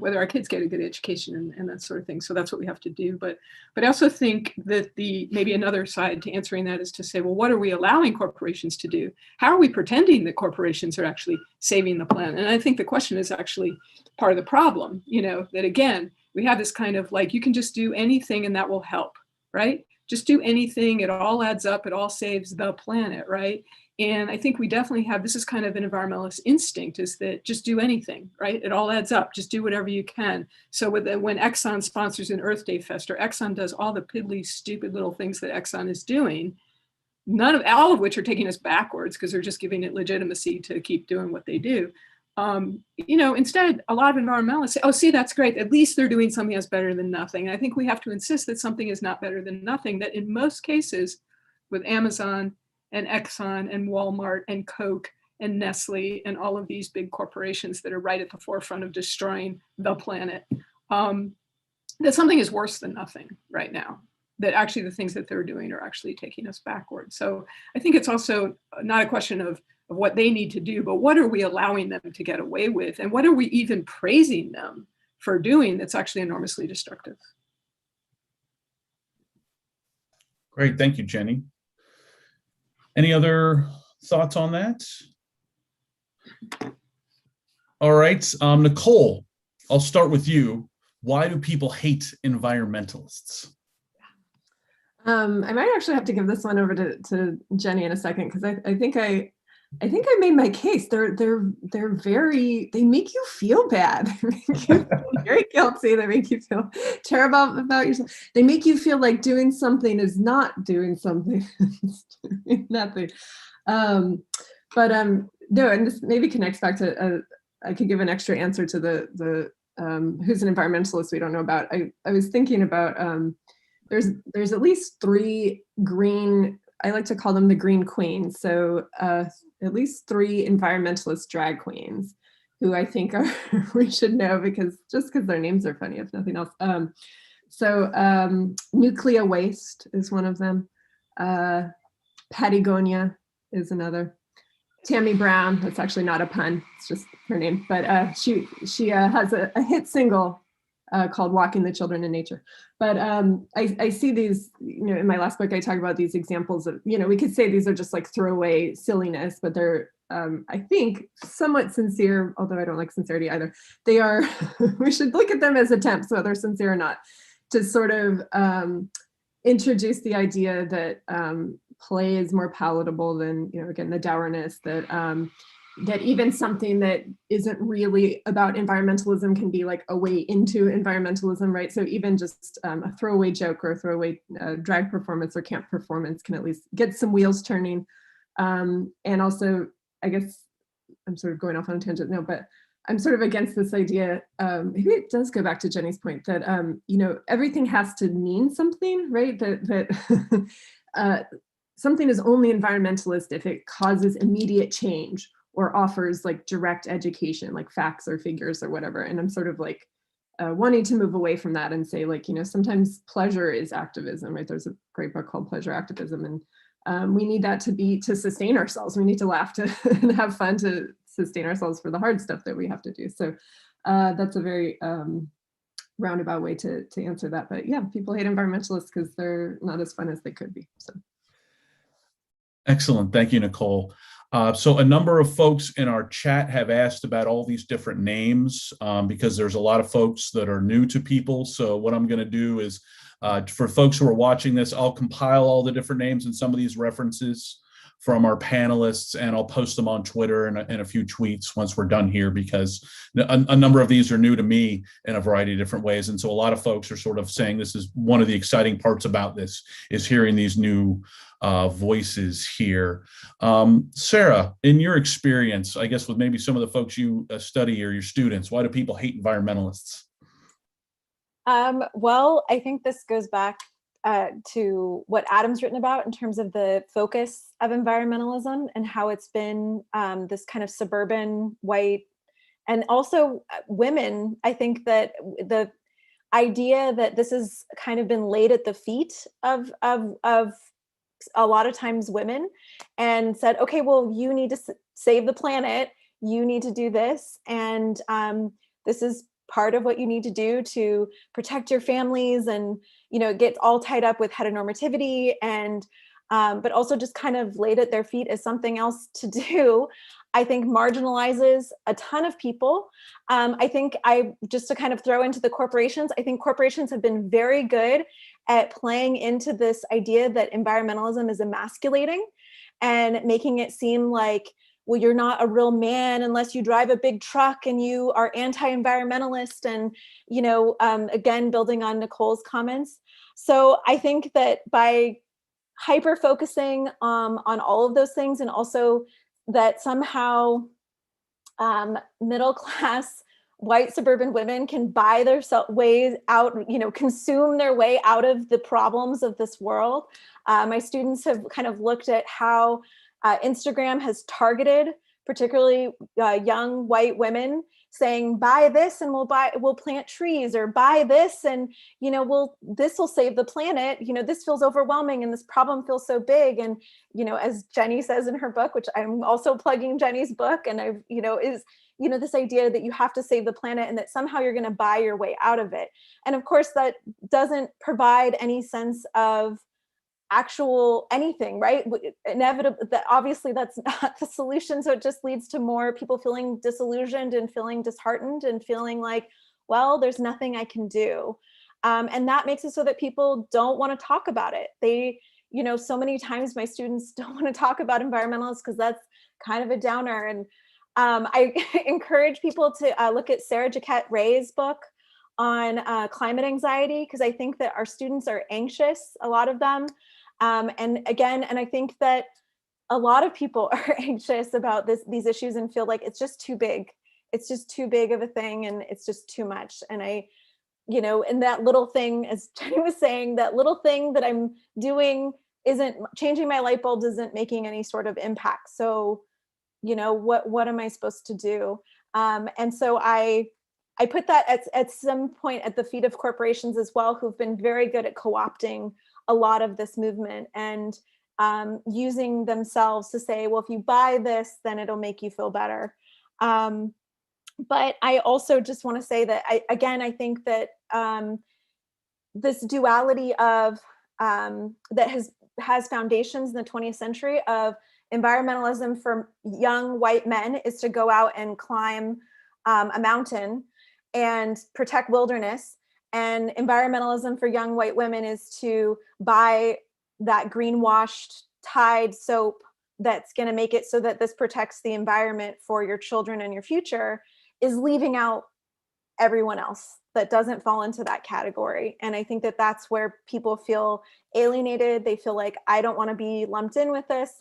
whether our kids get a good education and that sort of thing. So that's what we have to do. But I also think that maybe another side to answering that is to say, well, what are we allowing corporations to do? How are we pretending that corporations are actually saving the planet? And I think the question is actually part of the problem, that again, we have this kind of like, you can just do anything and that will help, right? Just do anything, it all adds up, it all saves the planet, right? And I think we definitely have, this is kind of an environmentalist instinct, is that just do anything, right? It all adds up, just do whatever you can. So when Exxon sponsors an Earth Day Fest, or Exxon does all the piddly, stupid little things that Exxon is doing, all of which are taking us backwards because they're just giving it legitimacy to keep doing what they do. Instead, a lot of environmentalists say, oh, see, that's great. At least they're doing something that's better than nothing. And I think we have to insist that something is not better than nothing, that in most cases with Amazon and Exxon and Walmart and Coke and Nestle and all of these big corporations that are right at the forefront of destroying the planet, that something is worse than nothing right now, that actually the things that they're doing are actually taking us backwards. So I think it's also not a question of what they need to do, but what are we allowing them to get away with? And what are we even praising them for doing that's actually enormously destructive? Great, thank you, Jenny. Any other thoughts on that? All right, Nicole, I'll start with you. Why do people hate environmentalists? I might actually have to give this one over to Jenny in a second, because I think I made my case. They make you feel bad. They make you feel very guilty. They make you feel terrible about yourself. They make you feel like doing something is not doing something. Nothing. No, and this maybe connects back to I could give an extra answer to the who's an environmentalist we don't know about. I was thinking about there's at least 3 green, I like to call them the green queens. So at least 3 environmentalist drag queens who I think we should know, because their names are funny, if nothing else. Nuclear Waste is one of them. Patagonia is another. Tammy Brown, that's actually not a pun, it's just her name, but she has a hit single called Walking the Children in Nature. But I see these, in my last book, I talk about these examples of, we could say these are just like throwaway silliness, but they're I think, somewhat sincere, although I don't like sincerity either. They are, we should look at them as attempts, whether they're sincere or not, to sort of introduce the idea that play is more palatable than, again, the dourness, that even something that isn't really about environmentalism can be like a way into environmentalism, right? So even just a throwaway joke or a throwaway drag performance or camp performance can at least get some wheels turning. And also, I guess I'm sort of going off on a tangent now, but I'm sort of against this idea, maybe it does go back to Jenny's point, that everything has to mean something, right? That something is only environmentalist if it causes immediate change or offers like direct education, like facts or figures or whatever. And I'm sort of like wanting to move away from that and say, like, sometimes pleasure is activism, right? There's a great book called Pleasure Activism, and we need that to sustain ourselves. We need to laugh and have fun to sustain ourselves for the hard stuff that we have to do. So that's a very roundabout way to answer that. But yeah, people hate environmentalists because they're not as fun as they could be. So. Excellent. Thank you, Nicole. So a number of folks in our chat have asked about all these different names because there's a lot of folks that are new to people. So what I'm going to do is for folks who are watching this, I'll compile all the different names and some of these references from our panelists, and I'll post them on Twitter and a few tweets once we're done here, because a number of these are new to me in a variety of different ways. And so a lot of folks are sort of saying this is one of the exciting parts about this, is hearing these new voices here. Sara, in your experience, I guess with maybe some of the folks you study or your students, why do people hate environmentalists? Well, I think this goes back to what Adam's written about in terms of the focus of environmentalism and how it's been this kind of suburban, white, and also women. I think that the idea that this has kind of been laid at the feet of a lot of times women, and said, okay, well, you need to save the planet, you need to do this, and this is part of what you need to do to protect your families, and it gets all tied up with heteronormativity, and but also just kind of laid at their feet as something else to do, I think marginalizes a ton of people. I think just to kind of throw into the corporations, I think corporations have been very good at playing into this idea that environmentalism is emasculating and making it seem like, well, you're not a real man unless you drive a big truck and you are anti-environmentalist, and, again, building on Nicole's comments. So I think that by hyper-focusing on all of those things, and also that somehow middle-class white suburban women can buy their ways out, consume their way out of the problems of this world. My students have kind of looked at how Instagram has targeted particularly young white women, saying, buy this and we'll plant trees, or buy this and this will save the planet. This feels overwhelming and this problem feels so big. And as Jenny says in her book, which I'm also plugging Jenny's book, and is this idea that you have to save the planet and that somehow you're going to buy your way out of it. And of course, that doesn't provide any sense of actual anything, right? Inevitable that obviously that's not the solution. So it just leads to more people feeling disillusioned and feeling disheartened and feeling like, well, there's nothing I can do. And that makes it so that people don't want to talk about it. They, so many times my students don't want to talk about environmentalists because that's kind of a downer. And I encourage people to look at Sarah Jaquette Ray's book on climate anxiety, because I think that our students are anxious, a lot of them. And I think that a lot of people are anxious about these issues and feel like it's just too big. It's just too big of a thing, and it's just too much. And and that little thing, as Jenny was saying, that little thing that I'm doing isn't changing my light bulbs, isn't making any sort of impact. So, what am I supposed to do? And so I put that at some point at the feet of corporations as well, who've been very good at co-opting a lot of this movement and using themselves to say, well, if you buy this, then it'll make you feel better. But I also just want to say that I think that this duality of that has foundations in the 20th century of environmentalism for young white men is to go out and climb a mountain and protect wilderness. And environmentalism for young white women is to buy that greenwashed Tide soap that's going to make it so that this protects the environment for your children and your future, is leaving out everyone else that doesn't fall into that category. And I think that that's where people feel alienated. They feel like, I don't want to be lumped in with this.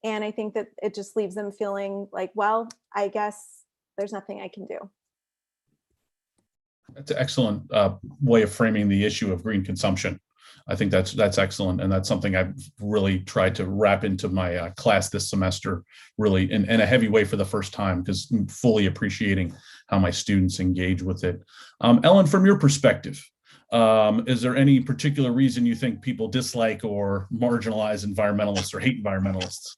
And I think that it just leaves them feeling like, well, I guess there's nothing I can do. That's an excellent way of framing the issue of green consumption. I think that's excellent, and that's something I've really tried to wrap into my class this semester, really in a heavy way for the first time, because I'm fully appreciating how my students engage with it. Ellen, from your perspective, is there any particular reason you think people dislike or marginalize environmentalists or hate environmentalists?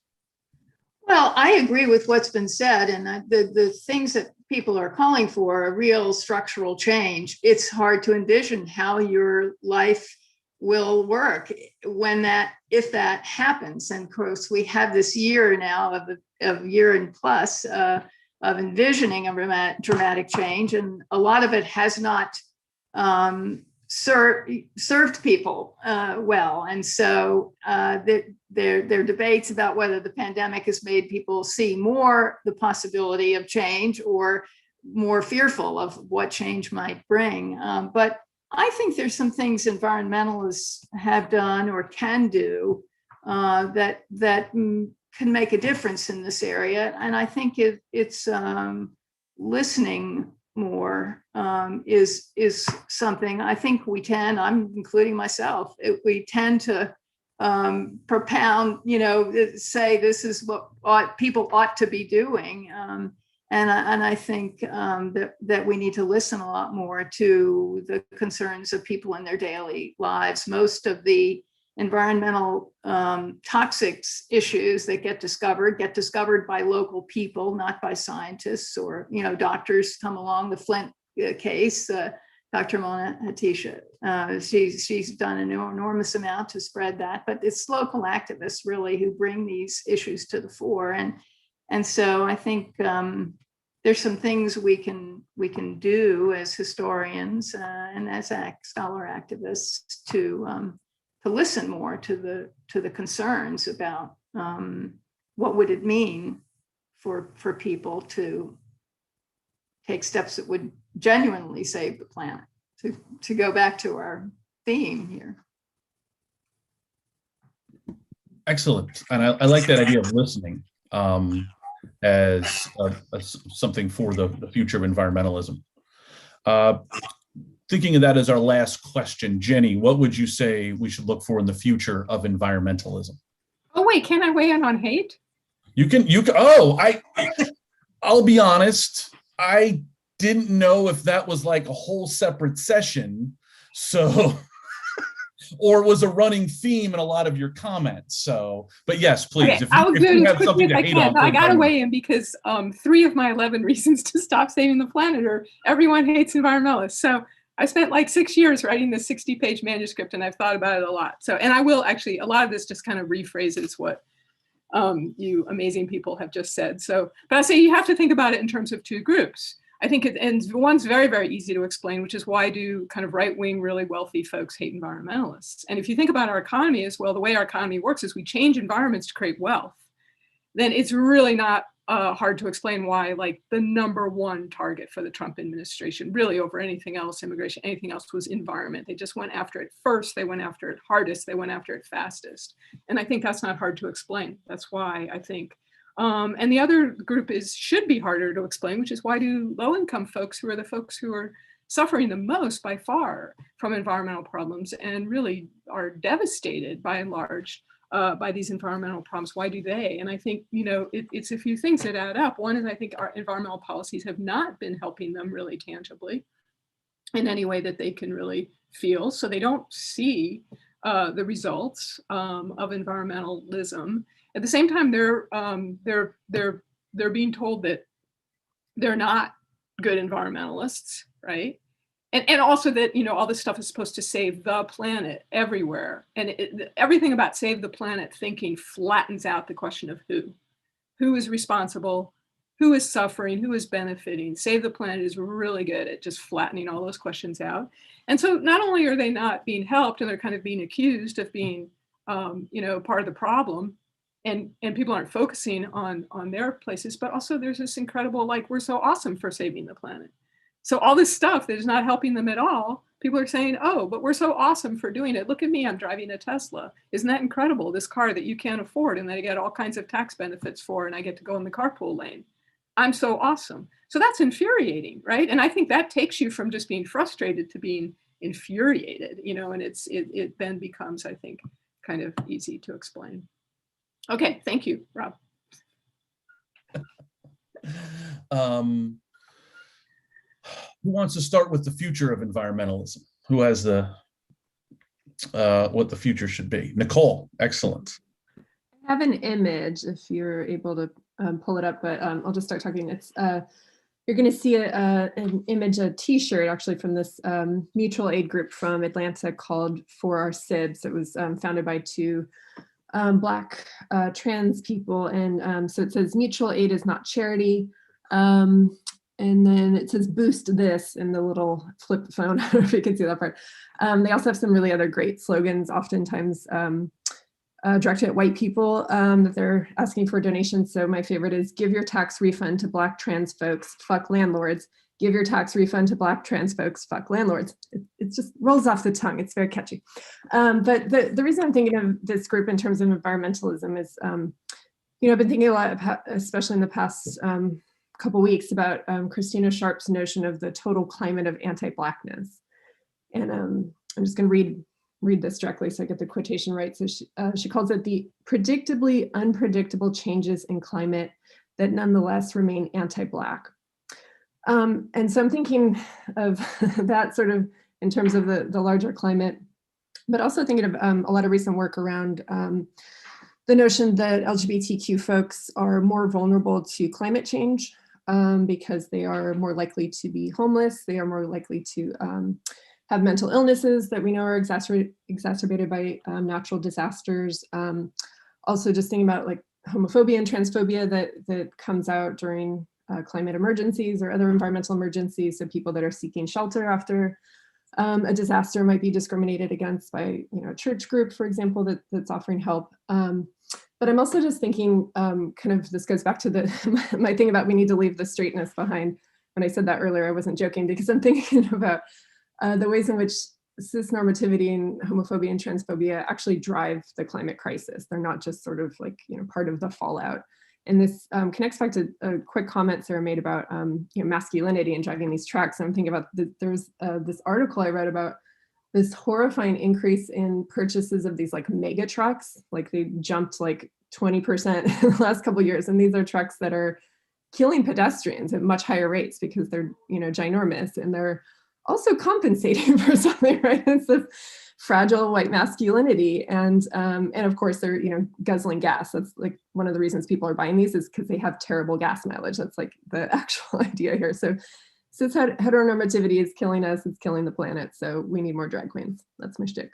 Well, I agree with what's been said, and the things that people are calling for, a real structural change. It's hard to envision how your life will work if that happens. And of course, we have this year now of year and plus of envisioning a dramatic change, and a lot of it has not served people well. And so there are debates about whether the pandemic has made people see more the possibility of change or more fearful of what change might bring. But I think there's some things environmentalists have done or can do that can make a difference in this area. And I think it's listening more is something I think we tend, I'm including myself, we tend to propound, say this is what people ought to be doing. And I think that we need to listen a lot more to the concerns of people in their daily lives. Most of the environmental toxics issues that get discovered by local people, not by scientists or doctors. Come along, the Flint case, Dr. Mona Hatisha, she's done an enormous amount to spread that, but it's local activists really who bring these issues to the fore. And so I think there's some things we can do as historians and as scholar activists to listen more to the concerns about what would it mean for people to take steps that would genuinely save the planet. To go back to our theme here. Excellent, and I like that idea of listening as something for the future of environmentalism. Thinking of that as our last question, Jenny, what would you say we should look for in the future of environmentalism? Oh wait, can I weigh in on hate? You can. Oh, I'll be honest. I didn't know if that was like a whole separate session, so or was a running theme in a lot of your comments. So, but yes, please. Okay, If you have something to hate on, I gotta weigh in because 3 of my 11 reasons to stop saving the planet are everyone hates environmentalists. So I spent like 6 years writing this 60-page manuscript, and I've thought about it a lot. So, and I will actually, a lot of this just kind of rephrases what you amazing people have just said. So, but I say you have to think about it in terms of 2 groups. I think and one's very, very easy to explain, which is why do kind of right-wing, really wealthy folks hate environmentalists? And if you think about our economy as well, the way our economy works is we change environments to create wealth. Then it's really not hard to explain why, like, the #1 target for the Trump administration, really over anything else, immigration, anything else, was environment. They just went after it first. They went after it hardest. They went after it fastest. And I think that's not hard to explain. That's why I think. And the other group should be harder to explain, which is why do low-income folks, who are the folks who are suffering the most by far from environmental problems and really are devastated by and large by these environmental problems, why do they? And I think, it's a few things that add up. One is I think our environmental policies have not been helping them really tangibly in any way that they can really feel. So they don't see the results of environmentalism. At the same time, they're being told that they're not good environmentalists, right? And also that, all this stuff is supposed to save the planet everywhere. And everything about save the planet thinking flattens out the question of who. Who is responsible? Who is suffering? Who is benefiting? Save the planet is really good at just flattening all those questions out. And so not only are they not being helped, and they're kind of being accused of being, part of the problem, and people aren't focusing on their places, but also there's this incredible, like, we're so awesome for saving the planet. So all this stuff that is not helping them at all, people are saying, oh, but we're so awesome for doing it. Look at me, I'm driving a Tesla. Isn't that incredible? This car that you can't afford and that I get all kinds of tax benefits for, and I get to go in the carpool lane. I'm so awesome. So that's infuriating, right? And I think that takes you from just being frustrated to being infuriated, and it then becomes, I think, kind of easy to explain. Okay, thank you, Rob. Who wants to start with the future of environmentalism? Who has what the future should be? Nicole, excellent. I have an image if you're able to pull it up, but I'll just start talking. It's you're going to see an image, a T-shirt actually from this mutual aid group from Atlanta called For Our Sibs. It was founded by two Black trans people, and so it says mutual aid is not charity. And then it says boost this in the little flip phone. I don't know if you can see that part. They also have some really other great slogans, oftentimes directed at white people that they're asking for donations. So my favorite is give your tax refund to Black trans folks, fuck landlords. Give your tax refund to Black trans folks, fuck landlords. It just rolls off the tongue. It's very catchy. But the reason I'm thinking of this group in terms of environmentalism is, I've been thinking a lot, especially in the past couple weeks, about Christina Sharp's notion of the total climate of anti-Blackness. And I'm just going to read this directly so I get the quotation right. So she calls it the predictably unpredictable changes in climate that nonetheless remain anti-Black. And so I'm thinking of that sort of in terms of the larger climate, but also thinking of a lot of recent work around the notion that LGBTQ folks are more vulnerable to climate change because they are more likely to be homeless. They are more likely to have mental illnesses that we know are exacerbated by natural disasters. Also just thinking about like homophobia and transphobia that comes out during climate emergencies or other environmental emergencies. So people that are seeking shelter after a disaster might be discriminated against by a church group, for example, that's offering help. But I'm also just thinking, kind of this goes back to my thing about we need to leave the straightness behind. When I said that earlier, I wasn't joking, because I'm thinking about the ways in which cisnormativity and homophobia and transphobia actually drive the climate crisis. They're not just sort of like, part of the fallout. And this connects back to a quick comment Sara made about masculinity and driving these trucks. And I'm thinking about there's this article I read about this horrifying increase in purchases of these like mega trucks. Like they jumped like 20% in the last couple of years. And these are trucks that are killing pedestrians at much higher rates because they're, ginormous, and they're also compensating for something, right? It's this fragile white masculinity. And of course they're, guzzling gas. That's like one of the reasons people are buying these is because they have terrible gas mileage. That's like the actual idea here. So cis heteronormativity is killing us, it's killing the planet. So we need more drag queens. That's my shtick.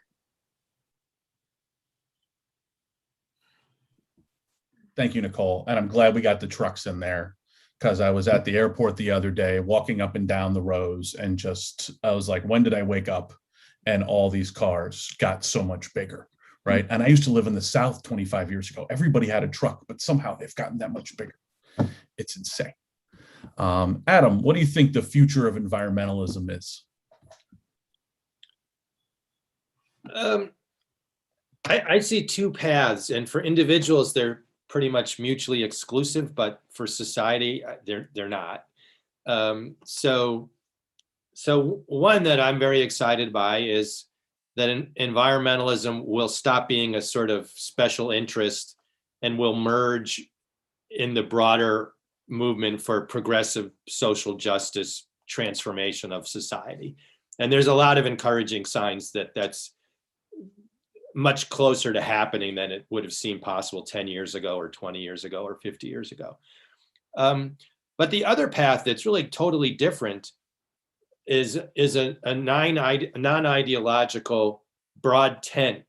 Thank you, Nicole. And I'm glad we got the trucks in there, because I was at the airport the other day, walking up and down the rows, and I was like, when did I wake up? And all these cars got so much bigger, right? And I used to live in the South 25 years ago. Everybody had a truck, but somehow they've gotten that much bigger. It's insane. Adam, what do you think the future of environmentalism is? I see two paths, and for individuals, they're pretty much mutually exclusive, but for society, they're not. So one that I'm very excited by is that environmentalism will stop being a sort of special interest and will merge in the broader movement for progressive social justice transformation of society. And there's a lot of encouraging signs that that's much closer to happening than it would have seemed possible 10 years ago or 20 years ago or 50 years ago. But the other path that's really totally different is a non-ideological, broad tent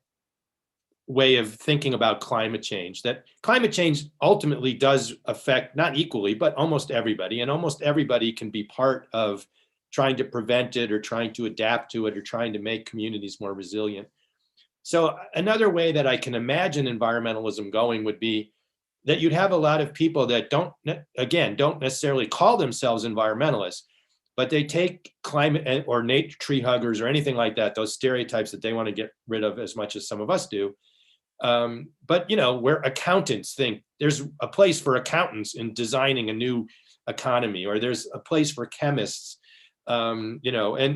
way of thinking about climate change, that climate change ultimately does affect, not equally, but almost everybody, and almost everybody can be part of trying to prevent it or trying to adapt to it or trying to make communities more resilient. So another way that I can imagine environmentalism going would be that you'd have a lot of people that don't necessarily call themselves environmentalists, but they take climate or nature tree huggers or anything like that, those stereotypes that they want to get rid of as much as some of us do. But where accountants think there's a place for accountants in designing a new economy, or there's a place for chemists, and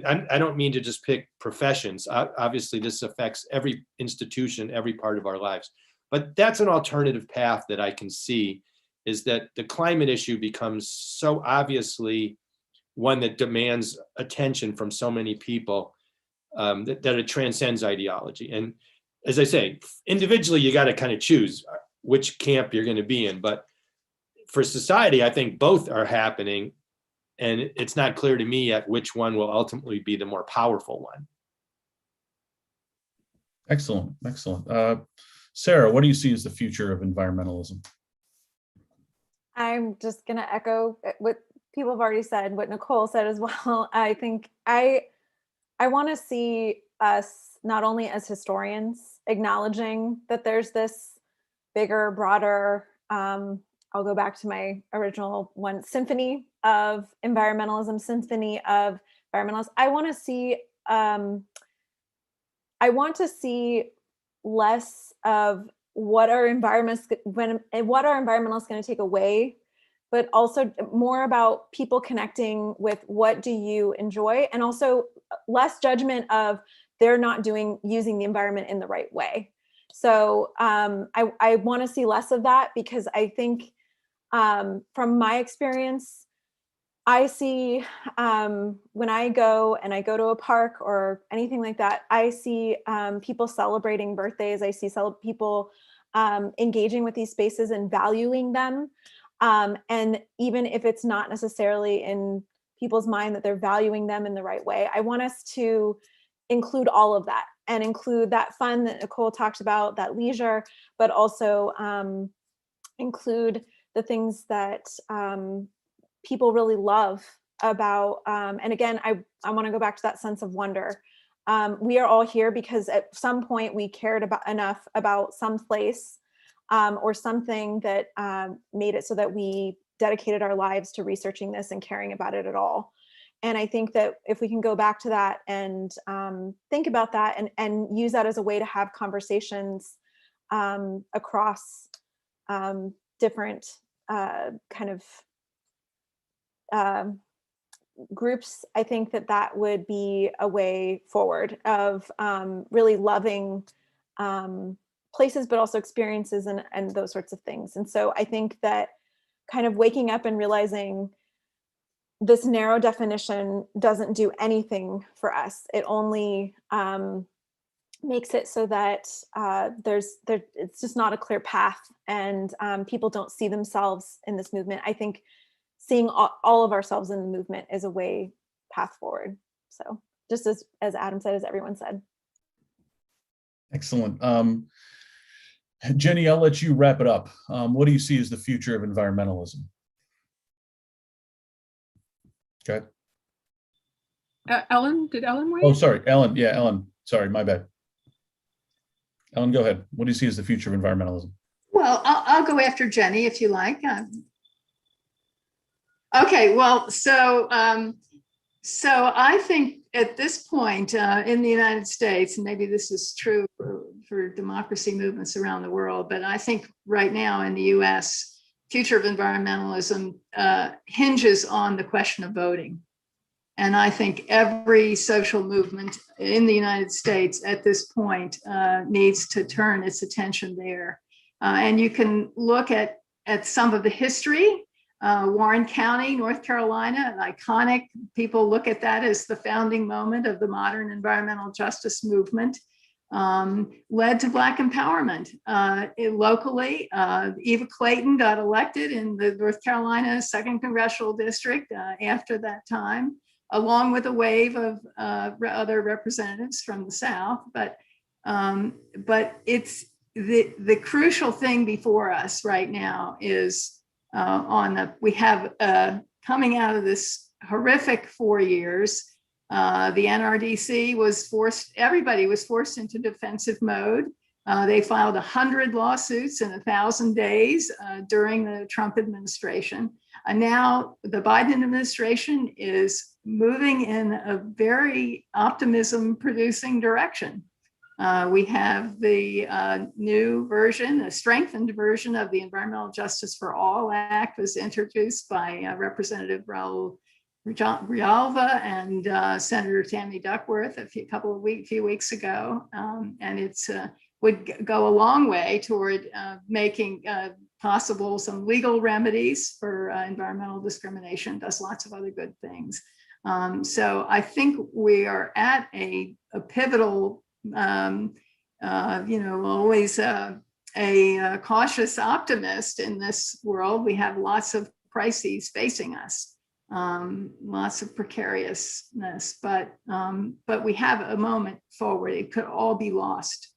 I don't mean to just pick professions. Obviously, this affects every institution, every part of our lives. But that's an alternative path that I can see, is that the climate issue becomes so obviously one that demands attention from so many people that it transcends ideology. And as I say, individually, you got to kind of choose which camp you're going to be in. But for society, I think both are happening. And it's not clear to me yet which one will ultimately be the more powerful one. Excellent, excellent. Sara, what do you see as the future of environmentalism? I'm just going to echo what people have already said, what Nicole said as well. I think I want to see us not only as historians acknowledging that there's this bigger, broader, I'll go back to my original one, symphony of environmentalism, symphony of environmentalists. I want to see less of what are environmentalists going to take away, but also more about people connecting with what do you enjoy, and also less judgment of they're not using the environment in the right way. So I want to see less of that, because I think from my experience, I see when I go to a park or anything like that, I see people celebrating birthdays. I see people engaging with these spaces and valuing them. And even if it's not necessarily in people's mind that they're valuing them in the right way, I want us to include all of that, and include that fun that Nicole talked about, that leisure, but also include the things that people really love about, and again, I want to go back to that sense of wonder. We are all here because at some point we cared enough about some place or something that made it so that we dedicated our lives to researching this and caring about it at all. And I think that if we can go back to that and think about that and use that as a way to have conversations across different kind of groups, I think that would be a way forward of really loving places, but also experiences and those sorts of things. And so I think that kind of waking up and realizing this narrow definition doesn't do anything for us. It only makes it so that it's just not a clear path, and people don't see themselves in this movement. I think seeing all of ourselves in the movement is a way path forward. So just as Adam said, as everyone said. Excellent. Jenny, I'll let you wrap it up. What do you see as the future of environmentalism? Okay. Ellen, did Ellen wait? Oh, sorry, Ellen. Yeah, Ellen. Sorry, my bad. Ellen, go ahead. What do you see as the future of environmentalism? Well, I'll go after Jenny if you like. Okay, well, so I think at this point in the United States, and maybe this is true for democracy movements around the world, but I think right now in the US, future of environmentalism hinges on the question of voting. And I think every social movement in the United States at this point needs to turn its attention there. And you can look at some of the history. Warren County, North Carolina, an iconic, people look at that as the founding moment of the modern environmental justice movement, led to Black empowerment. Locally, Eva Clayton got elected in the North Carolina 2nd Congressional District after that time. along with a wave of other representatives from the South. But it's the crucial thing before us right now is we have coming out of this horrific 4 years. The NRDC everybody was forced into defensive mode. They filed 100 lawsuits in 1,000 days during the Trump administration. And now the Biden administration is moving in a very optimism-producing direction. We have the new version, a strengthened version of the Environmental Justice for All Act was introduced by Representative Raul Grijalva and Senator Tammy Duckworth a few weeks ago. And it's would go a long way toward making possible some legal remedies for environmental discrimination, does lots of other good things. So I think we are at a pivotal, always a cautious optimist in this world. We have lots of crises facing us, lots of precariousness, but we have a moment forward. It could all be lost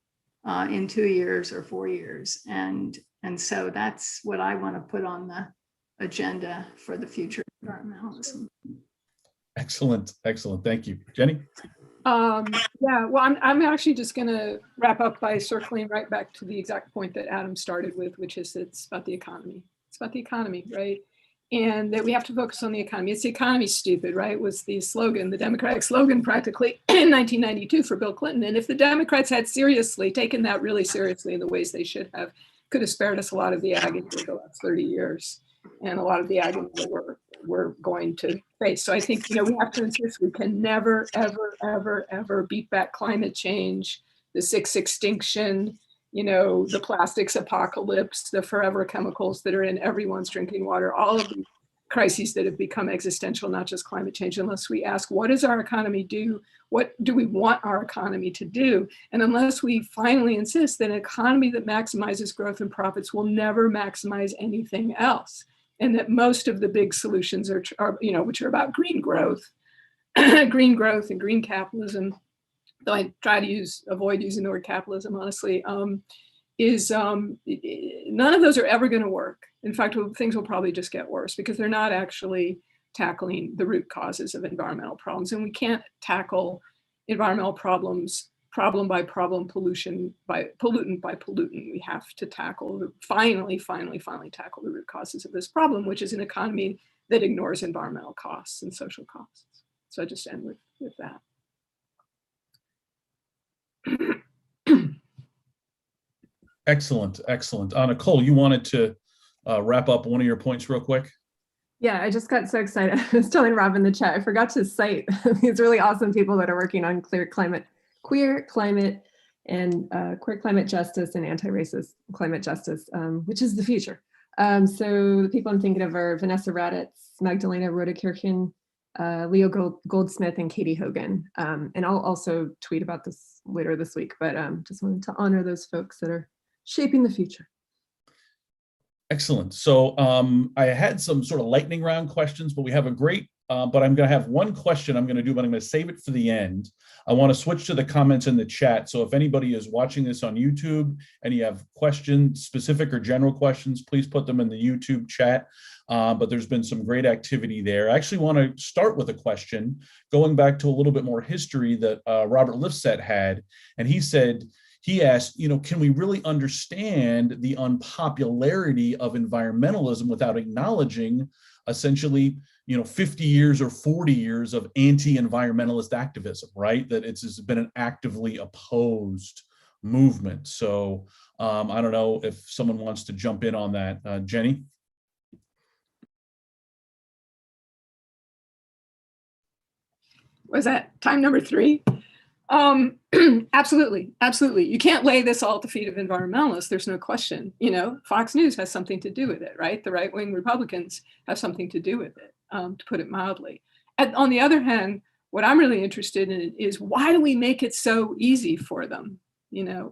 in 2 years or 4 years. And so that's what I want to put on the agenda for the future of environmentalism. Excellent, excellent. Thank you. Jenny? Yeah, well, I'm actually just going to wrap up by circling right back to the exact point that Adam started with, which is it's about the economy. It's about the economy, right? And that we have to focus on the economy. It's the economy, stupid, right? Was the slogan, the Democratic slogan practically in 1992 for Bill Clinton. And if the Democrats had seriously taken that really seriously in the ways they should have, could have spared us a lot of the agony of the last 30 years and a lot of the agony that we're going to face. So I think, we have to insist we can never, ever, ever, ever beat back climate change, the sixth extinction, the plastics apocalypse, the forever chemicals that are in everyone's drinking water, all of the crises that have become existential, not just climate change, unless we ask, what does our economy do? What do we want our economy to do? And unless we finally insist that an economy that maximizes growth and profits will never maximize anything else. And that most of the big solutions are which are about green growth, green growth and green capitalism, though I try to avoid using the word capitalism, honestly, is none of those are ever going to work. In fact, things will probably just get worse because they're not actually tackling the root causes of environmental problems. And we can't tackle environmental problems problem by problem, pollutant by pollutant. We have to finally tackle the root causes of this problem, which is an economy that ignores environmental costs and social costs. So I just end with that. Excellent, excellent. Nicole, you wanted to wrap up one of your points real quick? Yeah, I just got so excited. I was telling Rob in the chat, I forgot to cite these really awesome people that are working on queer climate justice and anti-racist climate justice, which is the future. So the people I'm thinking of are Vanessa Raditz, Magdalena Rodekirchen, Leo Goldsmith, and Katie Hogan. And I'll also tweet about this later this week, but just wanted to honor those folks that are shaping the future. Excellent. So I had some sort of lightning round questions, but we have a great, but I'm going to have one question I'm going to do, but I'm going to save it for the end. I want to switch to the comments in the chat. So if anybody is watching this on YouTube and you have questions, specific or general questions, please put them in the YouTube chat. But there's been some great activity there. I actually want to start with a question going back to a little bit more history that Robert Lifset had. And he asked, can we really understand the unpopularity of environmentalism without acknowledging essentially, 50 years or 40 years of anti-environmentalist activism, right? That it's been an actively opposed movement. So I don't know if someone wants to jump in on that. Jenny? Was that time number 3? Absolutely. You can't lay this all at the feet of environmentalists. There's no question. Fox News has something to do with it, right? The right-wing Republicans have something to do with it, to put it mildly. And on the other hand, what I'm really interested in is why do we make it so easy for them?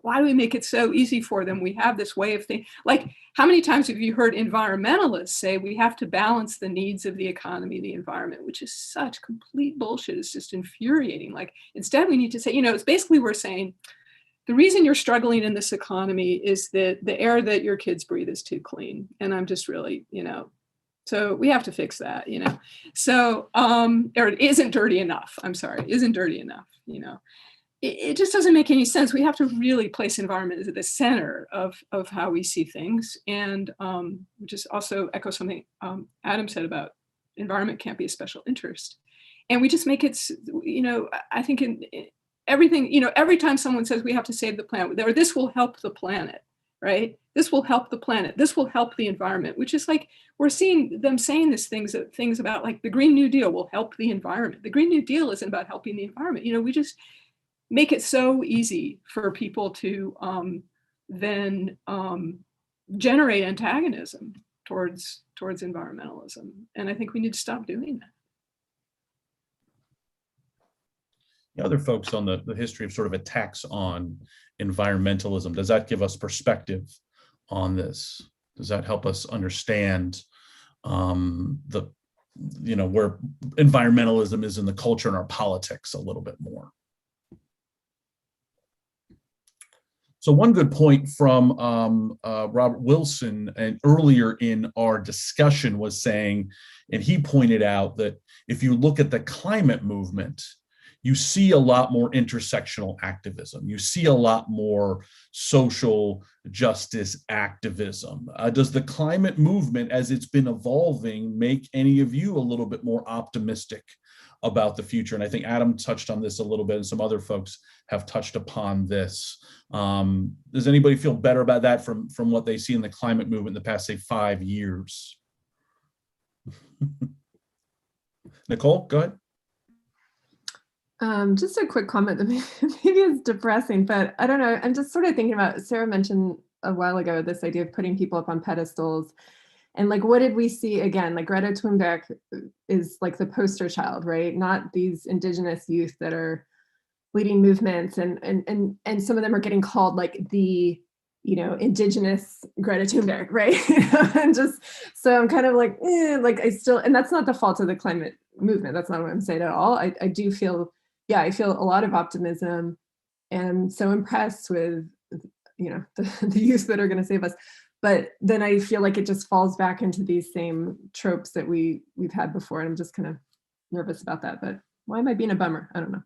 Why do we make it so easy for them? We have this way of thinking. Like, how many times have you heard environmentalists say we have to balance the needs of the economy, the environment, which is such complete bullshit. It's just infuriating. Like, instead we need to say, it's basically we're saying the reason you're struggling in this economy is that the air that your kids breathe is too clean. And I'm just really, so we have to fix that, So, or it isn't dirty enough. I'm sorry, isn't dirty enough, It just doesn't make any sense. We have to really place environment at the center of how we see things. And just also echo something Adam said about environment can't be a special interest. And we just make it, I think in everything, every time someone says we have to save the planet, or this will help the planet, right? This will help the planet. This will help the environment, which is like, we're seeing them saying these things about like the Green New Deal will help the environment. The Green New Deal isn't about helping the environment. We just make it so easy for people to then generate antagonism towards environmentalism. And I think we need to stop doing that. Other folks on the history of sort of attacks on environmentalism, does that give us perspective on this? Does that help us understand where environmentalism is in the culture and our politics a little bit more? So one good point from Robert Wilson and earlier in our discussion was saying, and he pointed out that if you look at the climate movement, you see a lot more intersectional activism. You see a lot more social justice activism. Does the climate movement, as it's been evolving, make any of you a little bit more optimistic about the future? And I think Adam touched on this a little bit, and some other folks have touched upon this. Does anybody feel better about that from what they see in the climate movement in the past, say, 5 years? Nicole, go ahead. Just a quick comment that maybe is depressing, but I don't know. I'm just sort of thinking about, Sara mentioned a while ago, this idea of putting people up on pedestals. And like, what did we see again? Like Greta Thunberg is like the poster child, right? Not these indigenous youth that are leading movements, and some of them are getting called like the, indigenous Greta Thunberg, right? And just, so I'm kind of like, I still, and that's not the fault of the climate movement. That's not what I'm saying at all. I do feel, I feel a lot of optimism, and I'm so impressed with, the youth that are going to save us. But then I feel like it just falls back into these same tropes that we've had before. And I'm just kind of nervous about that. But why am I being a bummer? I don't know.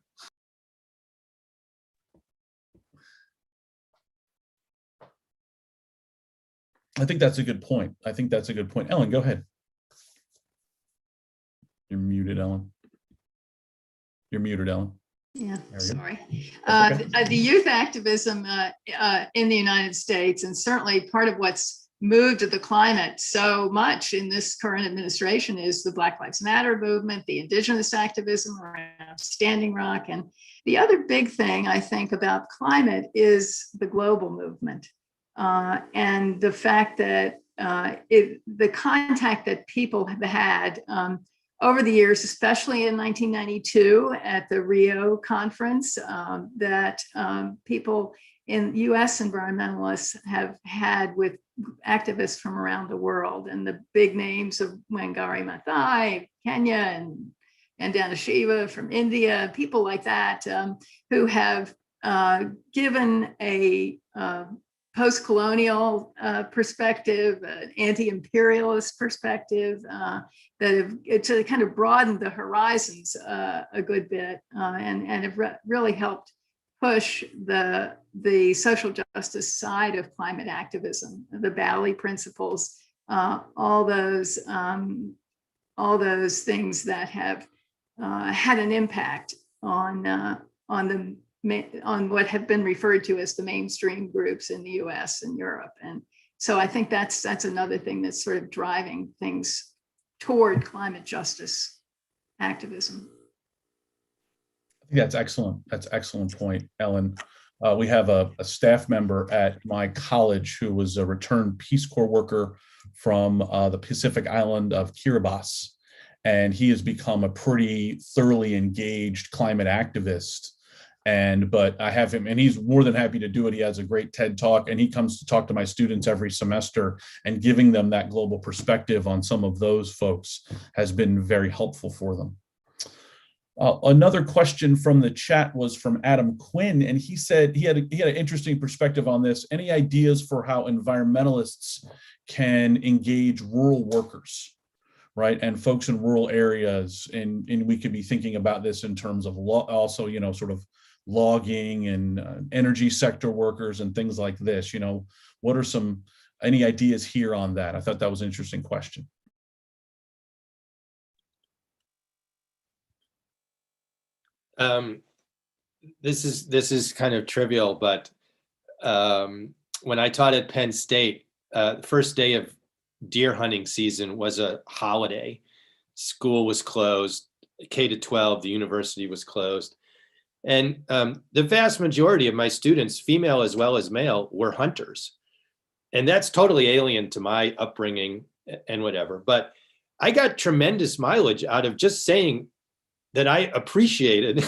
I think that's a good point. Ellen, go ahead. You're muted, Ellen. Yeah, sorry. Okay. The youth activism in the United States, and certainly part of what's moved the climate so much in this current administration, is the Black Lives Matter movement, the indigenous activism around Standing Rock. And the other big thing I think about climate is the global movement, and the fact that the contact that people have had over the years, especially in 1992 at the Rio conference, that people in US environmentalists have had with activists from around the world, and the big names of Wangari Maathai, Kenya, and Dana Shiva from India, people like that, who have given a post-colonial perspective, an anti-imperialist perspective, that have to kind of broadened the horizons a good bit, and have really helped push the social justice side of climate activism, the Bali principles, all those things that have had an impact on what have been referred to as the mainstream groups in the US and Europe. And so I think that's another thing that's sort of driving things toward climate justice activism. I think that's excellent. That's an excellent point, Ellen. We have a staff member at my college who was a returned Peace Corps worker from the Pacific island of Kiribati, and he has become a pretty thoroughly engaged climate activist. But I have him, and he's more than happy to do it. He has a great TED Talk, and he comes to talk to my students every semester, and giving them that global perspective on some of those folks has been very helpful for them. Another question from the chat was from Adam Quinn, and he said he had an interesting perspective on this. Any ideas for how environmentalists can engage rural workers, right, and folks in rural areas? And we could be thinking about this in terms of also, sort of logging and energy sector workers and things like this. What are any ideas here on that? I thought that was an interesting question. This is kind of trivial, but when I taught at Penn State, the first day of deer hunting season was a holiday. School was closed, K to 12, the university was closed. And the vast majority of my students, female as well as male, were hunters. And that's totally alien to my upbringing and whatever. But I got tremendous mileage out of just saying that I appreciated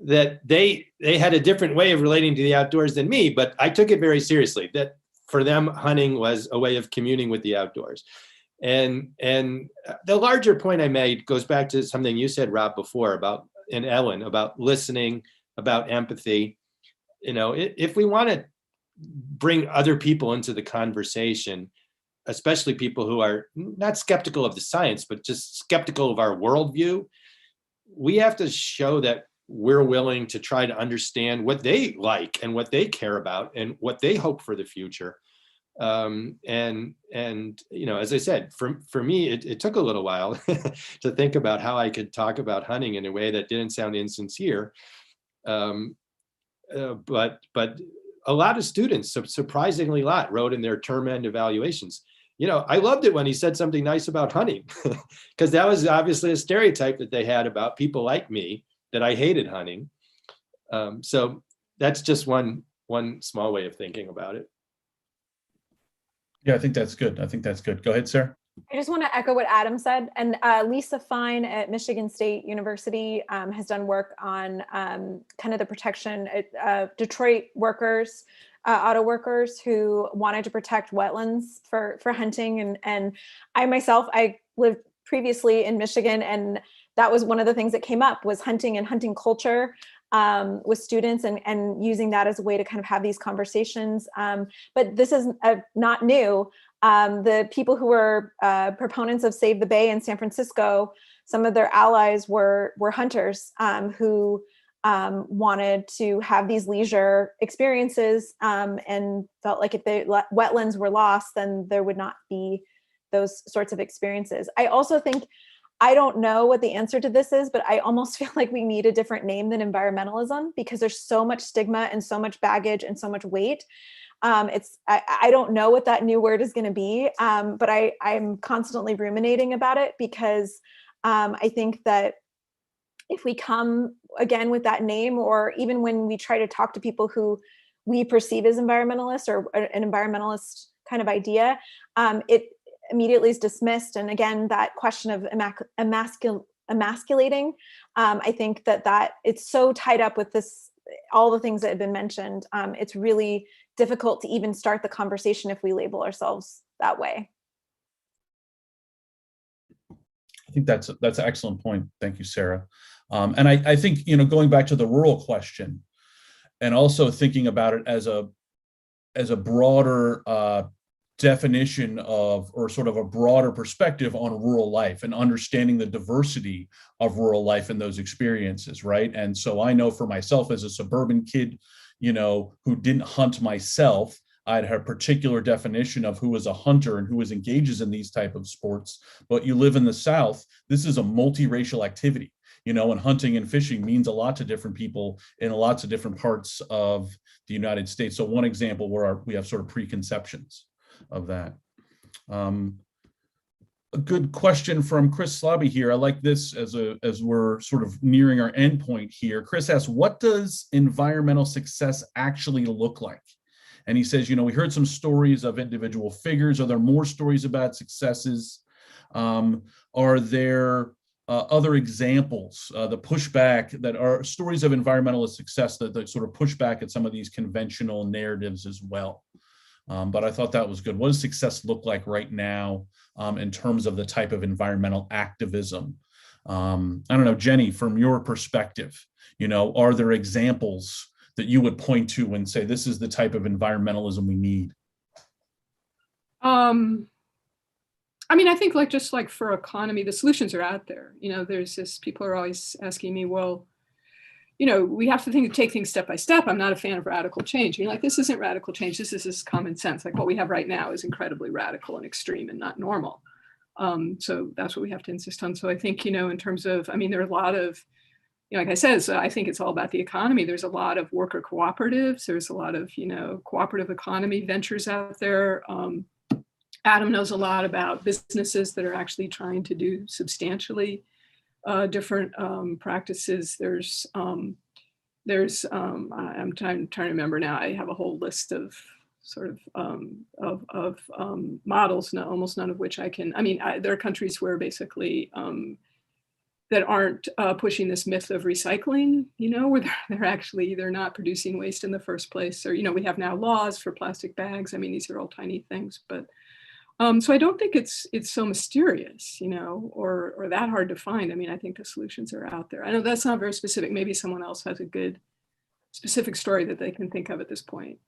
that they had a different way of relating to the outdoors than me, but I took it very seriously, that for them, hunting was a way of communing with the outdoors. And the larger point I made goes back to something you said, Rob, before and Ellen, about listening, about empathy. If we want to bring other people into the conversation, especially people who are not skeptical of the science, but just skeptical of our worldview, we have to show that we're willing to try to understand what they like and what they care about and what they hope for the future. And as I said, for me, it took a little while to think about how I could talk about hunting in a way that didn't sound insincere. But a lot of students, surprisingly a lot, wrote in their term end evaluations, I loved it when he said something nice about hunting, because that was obviously a stereotype that they had about people like me, that I hated hunting. So that's just one small way of thinking about it. Yeah, I think that's good. Go ahead, Sarah. I just want to echo what Adam said. And Lisa Fine at Michigan State University has done work on kind of the protection of Detroit workers, auto workers who wanted to protect wetlands for hunting. And I myself, I lived previously in Michigan, and that was one of the things that came up, was hunting and hunting culture with students, and using that as a way to kind of have these conversations. But this is not new. The people who were proponents of Save the Bay in San Francisco, some of their allies were hunters who wanted to have these leisure experiences and felt like if the wetlands were lost, then there would not be those sorts of experiences. I also think, I don't know what the answer to this is, but I almost feel like we need a different name than environmentalism, because there's so much stigma and so much baggage and so much weight. I don't know what that new word is going to be, but I'm constantly ruminating about it, because I think that if we come again with that name, or even when we try to talk to people who we perceive as environmentalists or an environmentalist kind of idea, it immediately is dismissed. And again, that question of emasculating, I think that it's so tied up with this, all the things that have been mentioned. It's really difficult to even start the conversation if we label ourselves that way. I think that's an excellent point. Thank you, Sarah. And I think, going back to the rural question, and also thinking about it as a broader definition of, or sort of a broader perspective on rural life, and understanding the diversity of rural life and those experiences, right? And so I know for myself, as a suburban kid, who didn't hunt myself, I had a particular definition of who was a hunter and who was engages in these type of sports. But you live in the South, this is a multiracial activity, and hunting and fishing means a lot to different people in lots of different parts of the United States. So one example where we have sort of preconceptions of that. A good question from Chris Slobby here. I like this as we're sort of nearing our end point here. Chris asks, what does environmental success actually look like? And he says, we heard some stories of individual figures. Are there more stories about successes? Are there other examples, the pushback that are stories of environmentalist success that sort of push back at some of these conventional narratives as well. But I thought that was good. What does success look like right now in terms of the type of environmental activism? I don't know, Jenny, from your perspective, are there examples that you would point to and say, this is the type of environmentalism we need? I mean, I think just like for economy, the solutions are out there. There's this, people are always asking me, well, we have to take things step by step. I'm not a fan of radical change. You're like, this isn't radical change. This is just common sense. Like what we have right now is incredibly radical and extreme and not normal. So that's what we have to insist on. So I think, in terms of, there are a lot of, like I said, so I think it's all about the economy. There's a lot of worker cooperatives. There's a lot of, cooperative economy ventures out there. Adam knows a lot about businesses that are actually trying to do substantially different practices. I'm trying to remember now. I have a whole list of sort of models, almost none of which I can. There are countries where basically that aren't pushing this myth of recycling, where they're not producing waste in the first place. Or we have now laws for plastic bags. These are all tiny things, but. So I don't think it's so mysterious, or that hard to find. I think the solutions are out there. I know that's not very specific. Maybe someone else has a good specific story that they can think of at this point.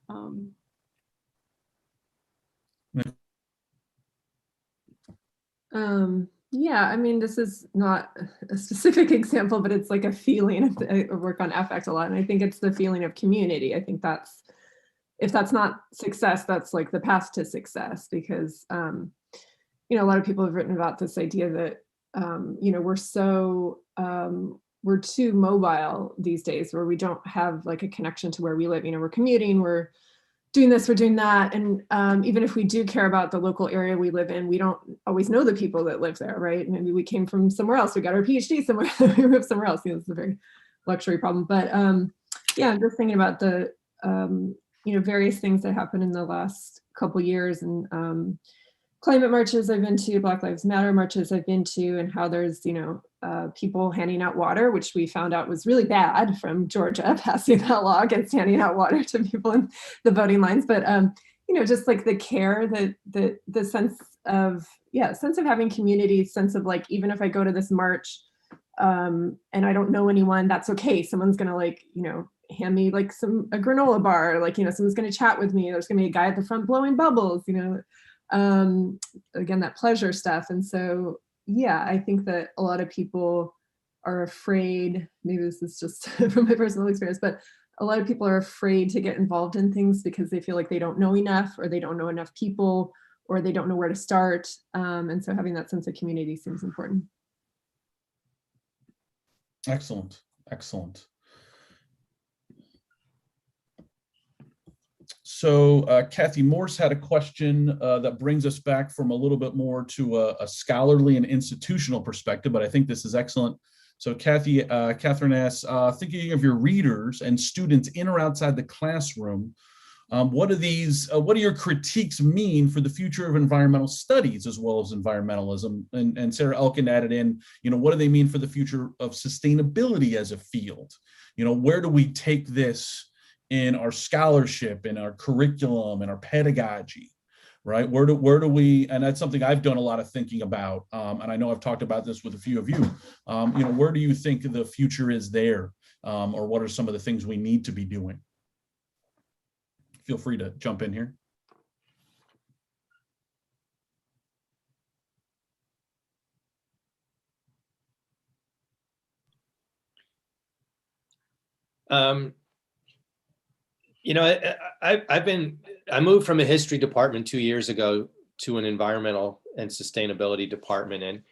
Yeah, this is not a specific example, but it's like a feeling. I work on affect a lot, and I think it's the feeling of community. I think if that's not success, that's like the path to success, because a lot of people have written about this idea that we're too mobile these days, where we don't have like a connection to where we live. We're commuting, we're doing this, we're doing that, and even if we do care about the local area we live in, we don't always know the people that live there, right? Maybe we came from somewhere else, we got our PhD somewhere, we moved somewhere else. It's a very luxury problem, but yeah, I'm just thinking about the various things that happened in the last couple years, and climate marches I've been to, Black Lives Matter marches I've been to, and how there's, people handing out water, which we found out was really bad from Georgia passing that law against handing out water to people in the voting lines. But, just like the care, the sense of having community, sense of like, even if I go to this march and I don't know anyone, that's okay. Someone's going to hand me like a granola bar, someone's going to chat with me. There's going to be a guy at the front blowing bubbles, again, that pleasure stuff. And so, yeah, I think that a lot of people are afraid, maybe this is just from my personal experience, but a lot of people are afraid to get involved in things because they feel like they don't know enough, or they don't know enough people, or they don't know where to start. And so having that sense of community seems important. Excellent. Excellent. So Kathy Morse had a question that brings us back from a little bit more to a scholarly and institutional perspective, but I think this is excellent. So Catherine asks, thinking of your readers and students in or outside the classroom, what do your critiques mean for the future of environmental studies as well as environmentalism? And Sarah Elkin added in, what do they mean for the future of sustainability as a field? Where do we take this in our scholarship, in our curriculum, in our pedagogy, right? Where do we, and that's something I've done a lot of thinking about, and I know I've talked about this with a few of you, where do you think the future is there, or what are some of the things we need to be doing? Feel free to jump in here. I moved from a history department 2 years ago to an environmental and sustainability department,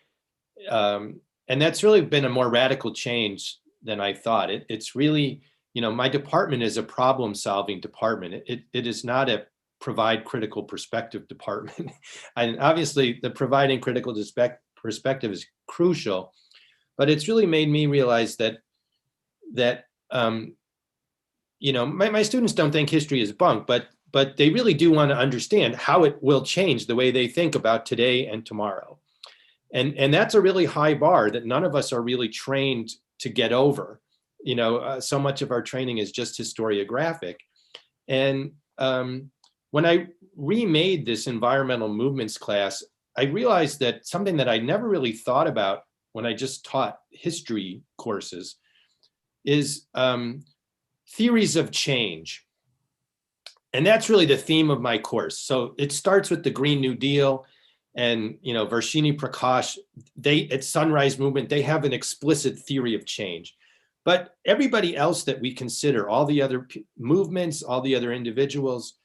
and that's really been a more radical change than I thought. It's really, my department is a problem-solving department. It is not a provide critical perspective department, and obviously the providing critical perspective is crucial, but it's really made me realize that my students don't think history is bunk, but they really do want to understand how it will change the way they think about today and tomorrow. And that's a really high bar that none of us are really trained to get over. So much of our training is just historiographic. And when I remade this environmental movements class, I realized that something that I never really thought about when I just taught history courses is theories of change. And that's really the theme of my course. So it starts with the Green New Deal and, Varshini Prakash, at Sunrise Movement, they have an explicit theory of change. But everybody else that we consider, all the other movements, all the other individuals,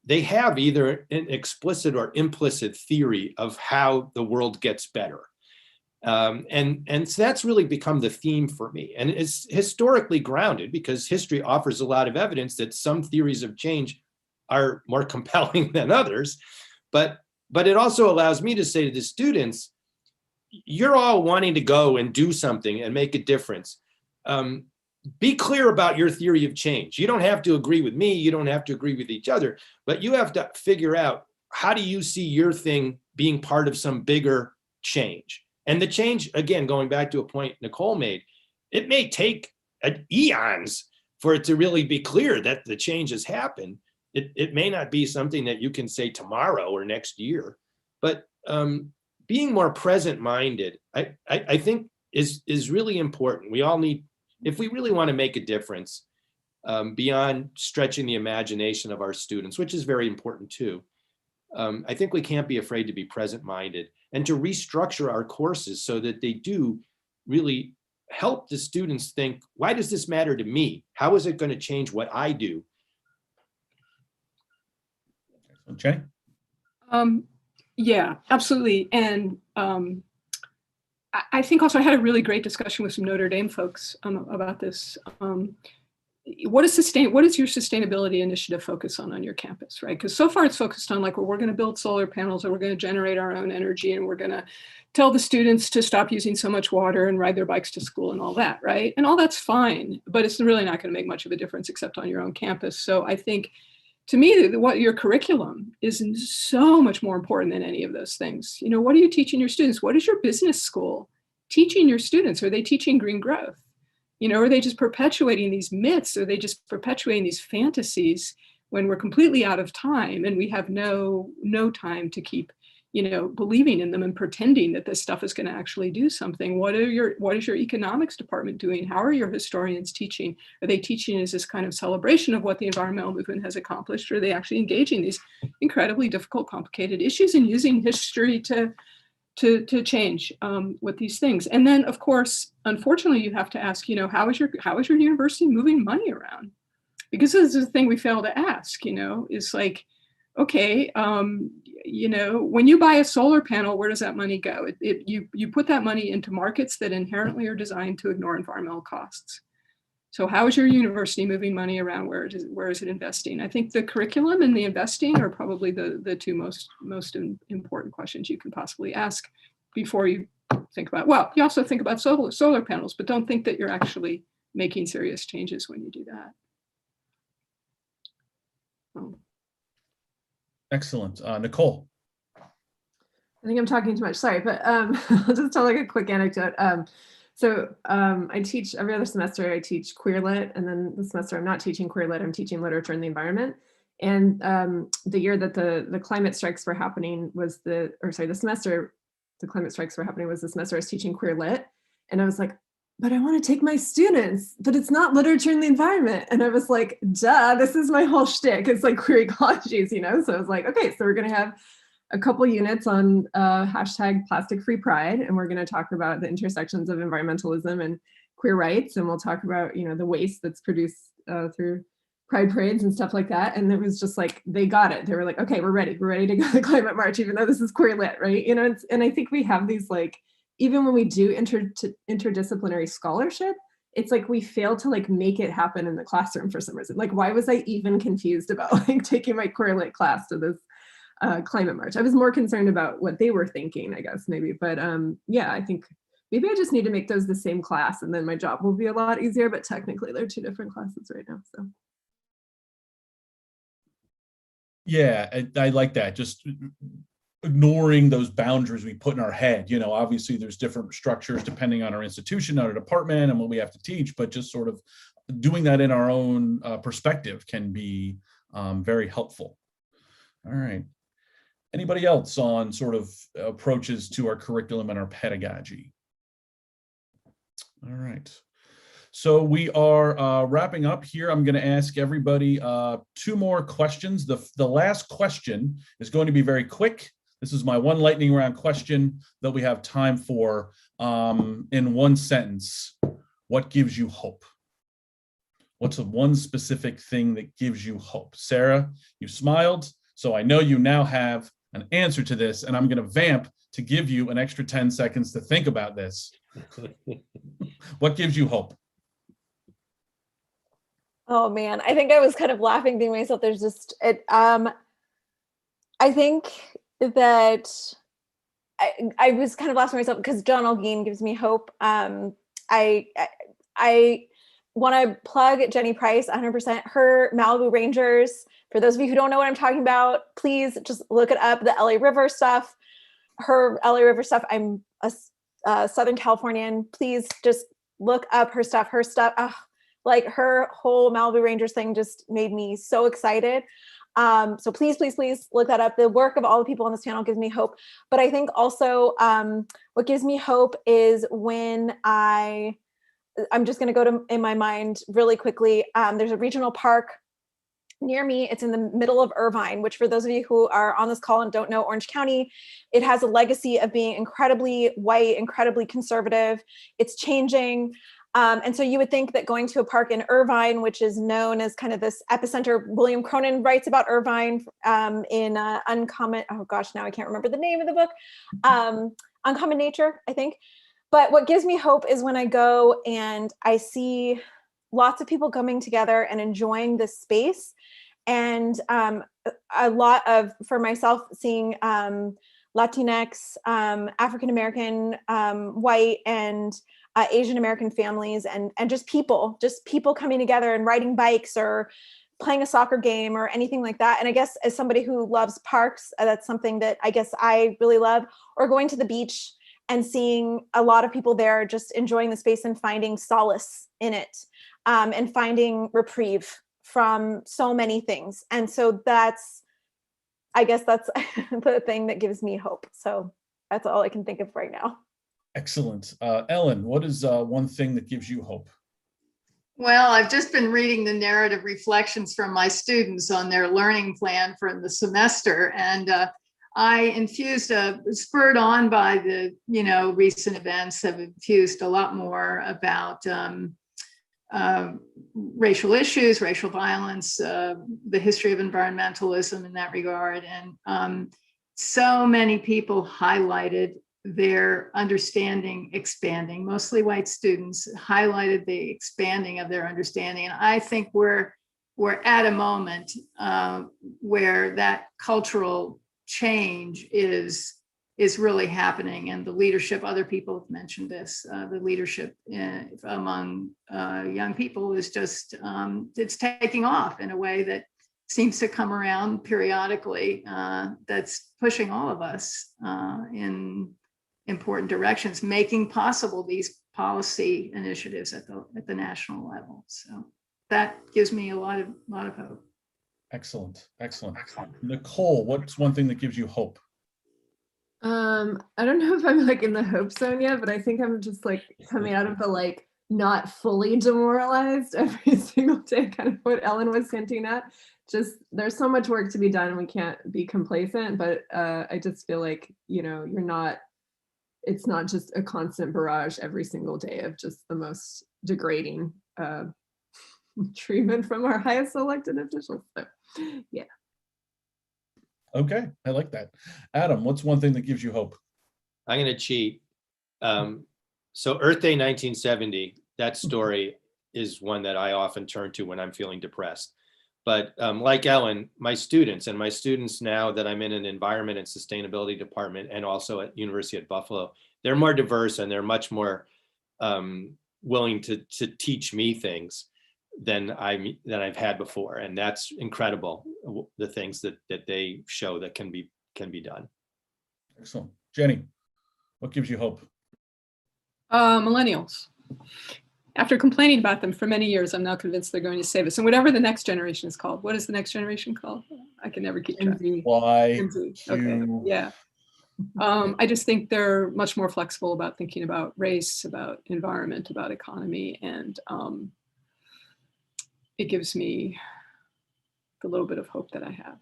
they have either an explicit or implicit theory of how the world gets better. And so that's really become the theme for me. And it's historically grounded because history offers a lot of evidence that some theories of change are more compelling than others. But it also allows me to say to the students, you're all wanting to go and do something and make a difference. Be clear about your theory of change. You don't have to agree with me. You don't have to agree with each other, but you have to figure out, how do you see your thing being part of some bigger change? And the change, again, going back to a point Nicole made, it may take eons for it to really be clear that the change has happened. It may not be something that you can say tomorrow or next year, but being more present-minded, I think is really important. We all need, if we really want to make a difference, beyond stretching the imagination of our students, which is very important too, I think we can't be afraid to be present-minded and to restructure our courses so that they do really help the students think, why does this matter to me? How is it going to change what I do? Jay? Yeah, absolutely. And I think also I had a really great discussion with some Notre Dame folks about this. What is your sustainability initiative focus on your campus, right? Because so far it's focused on like, well, we're going to build solar panels, or we're going to generate our own energy, and we're going to tell the students to stop using so much water and ride their bikes to school and all that, right? And all that's fine, but it's really not going to make much of a difference except on your own campus. So I think, to me, what your curriculum is so much more important than any of those things. What are you teaching your students? What is your business school teaching your students? Are they teaching green growth? Are they just perpetuating these myths? Are they just perpetuating these fantasies when we're completely out of time and we have no time to keep, believing in them and pretending that this stuff is going to actually do something? What is your economics department doing? How are your historians teaching? Are they teaching as this kind of celebration of what the environmental movement has accomplished? Or are they actually engaging these incredibly difficult, complicated issues and using history to change with these things? And then, of course, unfortunately, you have to ask, how is your university moving money around? Because this is the thing we fail to ask, is like, okay, when you buy a solar panel, where does that money go? You put that money into markets that inherently are designed to ignore environmental costs. So how is your university moving money around? Where is it investing? I think the curriculum and the investing are probably the two most important questions you can possibly ask before you think about, well, you also think about solar panels, but don't think that you're actually making serious changes when you do that. Excellent. Nicole. I think I'm talking too much, sorry, but I'll just tell like a quick anecdote. I teach every other semester, I teach queer lit, and then the semester I'm not teaching queer lit, I'm teaching literature and the environment. And the year that the climate strikes were happening was the semester the climate strikes were happening was the semester I was teaching queer lit. And I was like, but I want to take my students, but it's not literature and the environment. And I was like, duh, this is my whole shtick. It's like queer ecologies, So I was like, okay, so we're going to have a couple units on hashtag plastic free pride. And we're going to talk about the intersections of environmentalism and queer rights. And we'll talk about, the waste that's produced through pride parades and stuff like that. And it was just like, they got it. They were like, okay, we're ready to go to the climate march, even though this is queer lit, right? And I think we have these like, even when we do interdisciplinary scholarship, it's like we fail to like make it happen in the classroom for some reason. Like, why was I even confused about like taking my queer lit class to this climate march? I was more concerned about what they were thinking, I guess, maybe. But yeah, I think maybe I just need to make those the same class and then my job will be a lot easier, but technically they're two different classes right now, so. Yeah, I like that. Just ignoring those boundaries we put in our head. You know, obviously there's different structures depending on our institution, our department, and what we have to teach, but just sort of doing that in our own perspective can be very helpful. All right. Anybody else on sort of approaches to our curriculum and our pedagogy? All right. So we are wrapping up here. I'm going to ask everybody 2 more questions. The last question is going to be very quick. This is my one lightning round question that we have time for. In one sentence, what gives you hope? What's the one specific thing that gives you hope? Sarah, you smiled, so I know you now have an answer to this, and I'm going to vamp to give you an extra 10 seconds to think about this. What gives you hope? Oh man, I think I was kind of laughing to myself. There's just it. I think that I was kind of laughing to myself because John Elgine gives me hope. I want to plug Jenny Price 100%. Her Malibu Rangers. For those of you who don't know what I'm talking about, please just look it up. The LA River stuff. Her LA River stuff. I'm a Southern Californian. Please just look up her stuff. Her stuff. Like her whole Malibu Rangers thing just made me so excited. So please, please, please look that up. The work of all the people on this panel gives me hope. But I think also what gives me hope is when I'm just going to go to in my mind really quickly. There's a regional park near me. It's in the middle of Irvine, which for those of you who are on this call and don't know Orange County, it has a legacy of being incredibly white, incredibly conservative. It's changing. And so you would think that going to a park in Irvine, which is known as kind of this epicenter, William Cronin writes about Irvine in Uncommon, oh gosh, now I can't remember the name of the book, Uncommon Nature, I think. But what gives me hope is when I go and I see lots of people coming together and enjoying this space. And a lot of, for myself, seeing Latinx, African-American, white, and Asian American families and just people coming together and riding bikes or playing a soccer game or anything like that. And I guess as somebody who loves parks, that's something that I guess I really love, or going to the beach and seeing a lot of people there just enjoying the space and finding solace in it, and finding reprieve from so many things. And so I guess that's the thing that gives me hope. So that's all I can think of right now. Excellent. Ellen, what is one thing that gives you hope? Well, I've just been reading the narrative reflections from my students on their learning plan for the semester. And I infused, spurred on by the, recent events, have infused a lot more about racial issues, racial violence, the history of environmentalism in that regard. And so many people highlighted their understanding expanding, mostly white students highlighted the expanding of their understanding. And I think we're at a moment where that cultural change is really happening. And the leadership, other people have mentioned this, the leadership among young people is just, it's taking off in a way that seems to come around periodically, that's pushing all of us in important directions, making possible these policy initiatives at the national level. So that gives me a lot of hope. Excellent. Nicole, what's one thing that gives you hope? I don't know if I'm like in the hope zone yet, but I think I'm just like coming out of the not fully demoralized every single day, kind of what Ellen was hinting at. Just there's so much work to be done and we can't be complacent, but I just feel like, it's not just a constant barrage every single day of just the most degrading treatment from our highest elected officials. So, yeah. Okay, I like that. Adam, what's one thing that gives you hope? I'm going to cheat. So Earth Day 1970, that story is one that I often turn to when I'm feeling depressed. But like Ellen, my students now that I'm in an environment and sustainability department and also at University at Buffalo, they're more diverse and they're much more willing to teach me things than I've had before. And that's incredible, the things that they show that can be done. Excellent. Jenny, what gives you hope? Millennials. After complaining about them for many years, I'm now convinced they're going to save us. And whatever the next generation is called, what is the next generation called? I can never keep track. Why? Okay. Yeah. I just think they're much more flexible about thinking about race, about environment, about economy, and it gives me the little bit of hope that I have.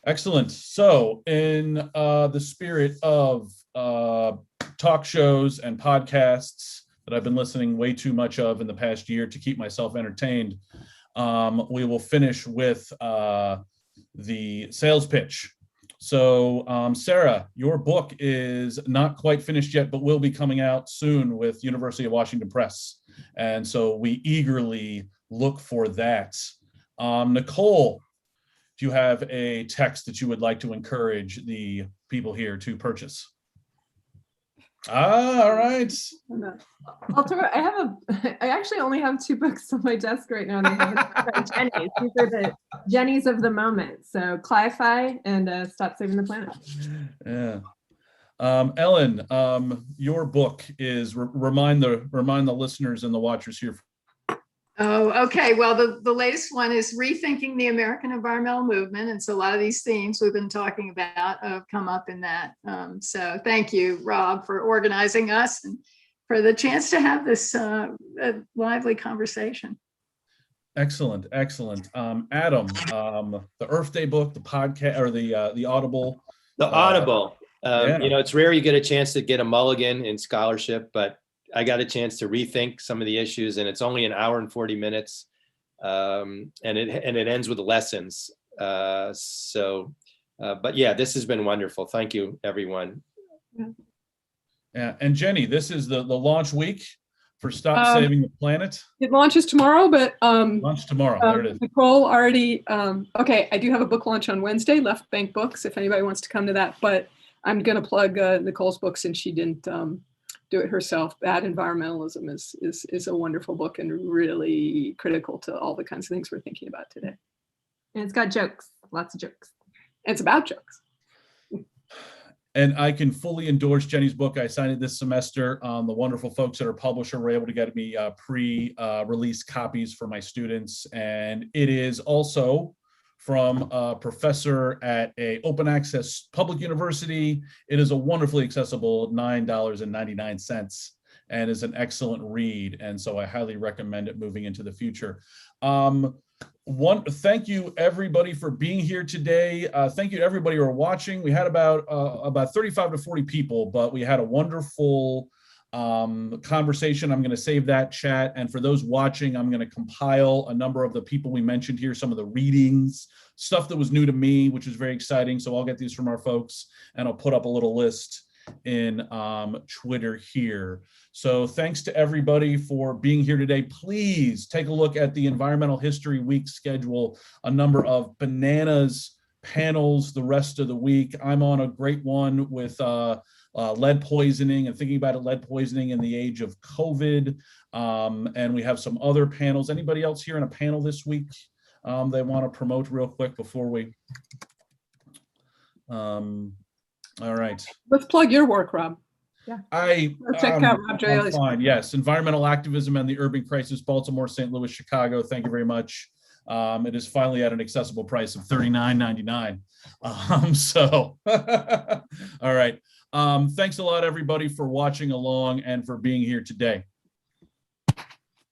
Excellent. So in the spirit of talk shows and podcasts that I've been listening way too much of in the past year to keep myself entertained, we will finish with the sales pitch. So Sara, your book is not quite finished yet, but will be coming out soon with University of Washington Press. And so we eagerly look for that. Nicole, do you have a text that you would like to encourage the people here to purchase? All right. I actually only have 2 books on my desk right now. And they have Jenny's. These are the Jenny's of the moment. So Cli-Fi and Stop Saving the Planet. Yeah. Ellen, your book is remind the listeners and the watchers here. Oh, okay. Well, the latest one is Rethinking the American Environmental Movement. And so a lot of these themes we've been talking about have come up in that. So thank you, Rob, for organizing us and for the chance to have this lively conversation. Excellent, excellent. Adam, the Earth Day book, the podcast, or the Audible. The Audible. Yeah. You know, it's rare you get a chance to get a mulligan in scholarship, but I got a chance to rethink some of the issues, and it's only an hour and 40 minutes, and it ends with lessons. But yeah, this has been wonderful. Thank you, everyone. Yeah, and Jenny, this is the launch week for Stop Saving the Planet. It launches tomorrow, but Launch tomorrow. There it is. Nicole already. Okay, I do have a book launch on Wednesday. Left Bank Books. If anybody wants to come to that, but I'm going to plug Nicole's book since she didn't do it herself. Bad Environmentalism is a wonderful book and really critical to all the kinds of things we're thinking about today. And it's got jokes, lots of jokes. And it's about jokes. And I can fully endorse Jenny's book. I signed it this semester. The wonderful folks at our publisher were able to get me pre-release copies for my students. And it is also from a professor at a open access public university. It is a wonderfully accessible $9.99 and is an excellent read. And so I highly recommend it moving into the future. Thank you everybody for being here today. Thank you to everybody who are watching. We had about 35 to 40 people, but we had a wonderful conversation. I'm going to save that chat. And for those watching, I'm going to compile a number of the people we mentioned here, some of the readings, stuff that was new to me, which is very exciting. So I'll get these from our folks and I'll put up a little list in Twitter here. So thanks to everybody for being here today. Please take a look at the Environmental History Week schedule, a number of bananas panels the rest of the week. I'm on a great one with lead poisoning and thinking about lead poisoning in the age of COVID. And we have some other panels. Anybody else here in a panel this week they want to promote real quick before we? All right. Let's plug your work, Rob. Yeah. Check out Rob Gioielli's. Fine. Yes. Environmental Activism and the Urban Crisis, Baltimore, St. Louis, Chicago. Thank you very much. It is finally at an accessible price of $39.99. All right. Thanks a lot, everybody, for watching along and for being here today.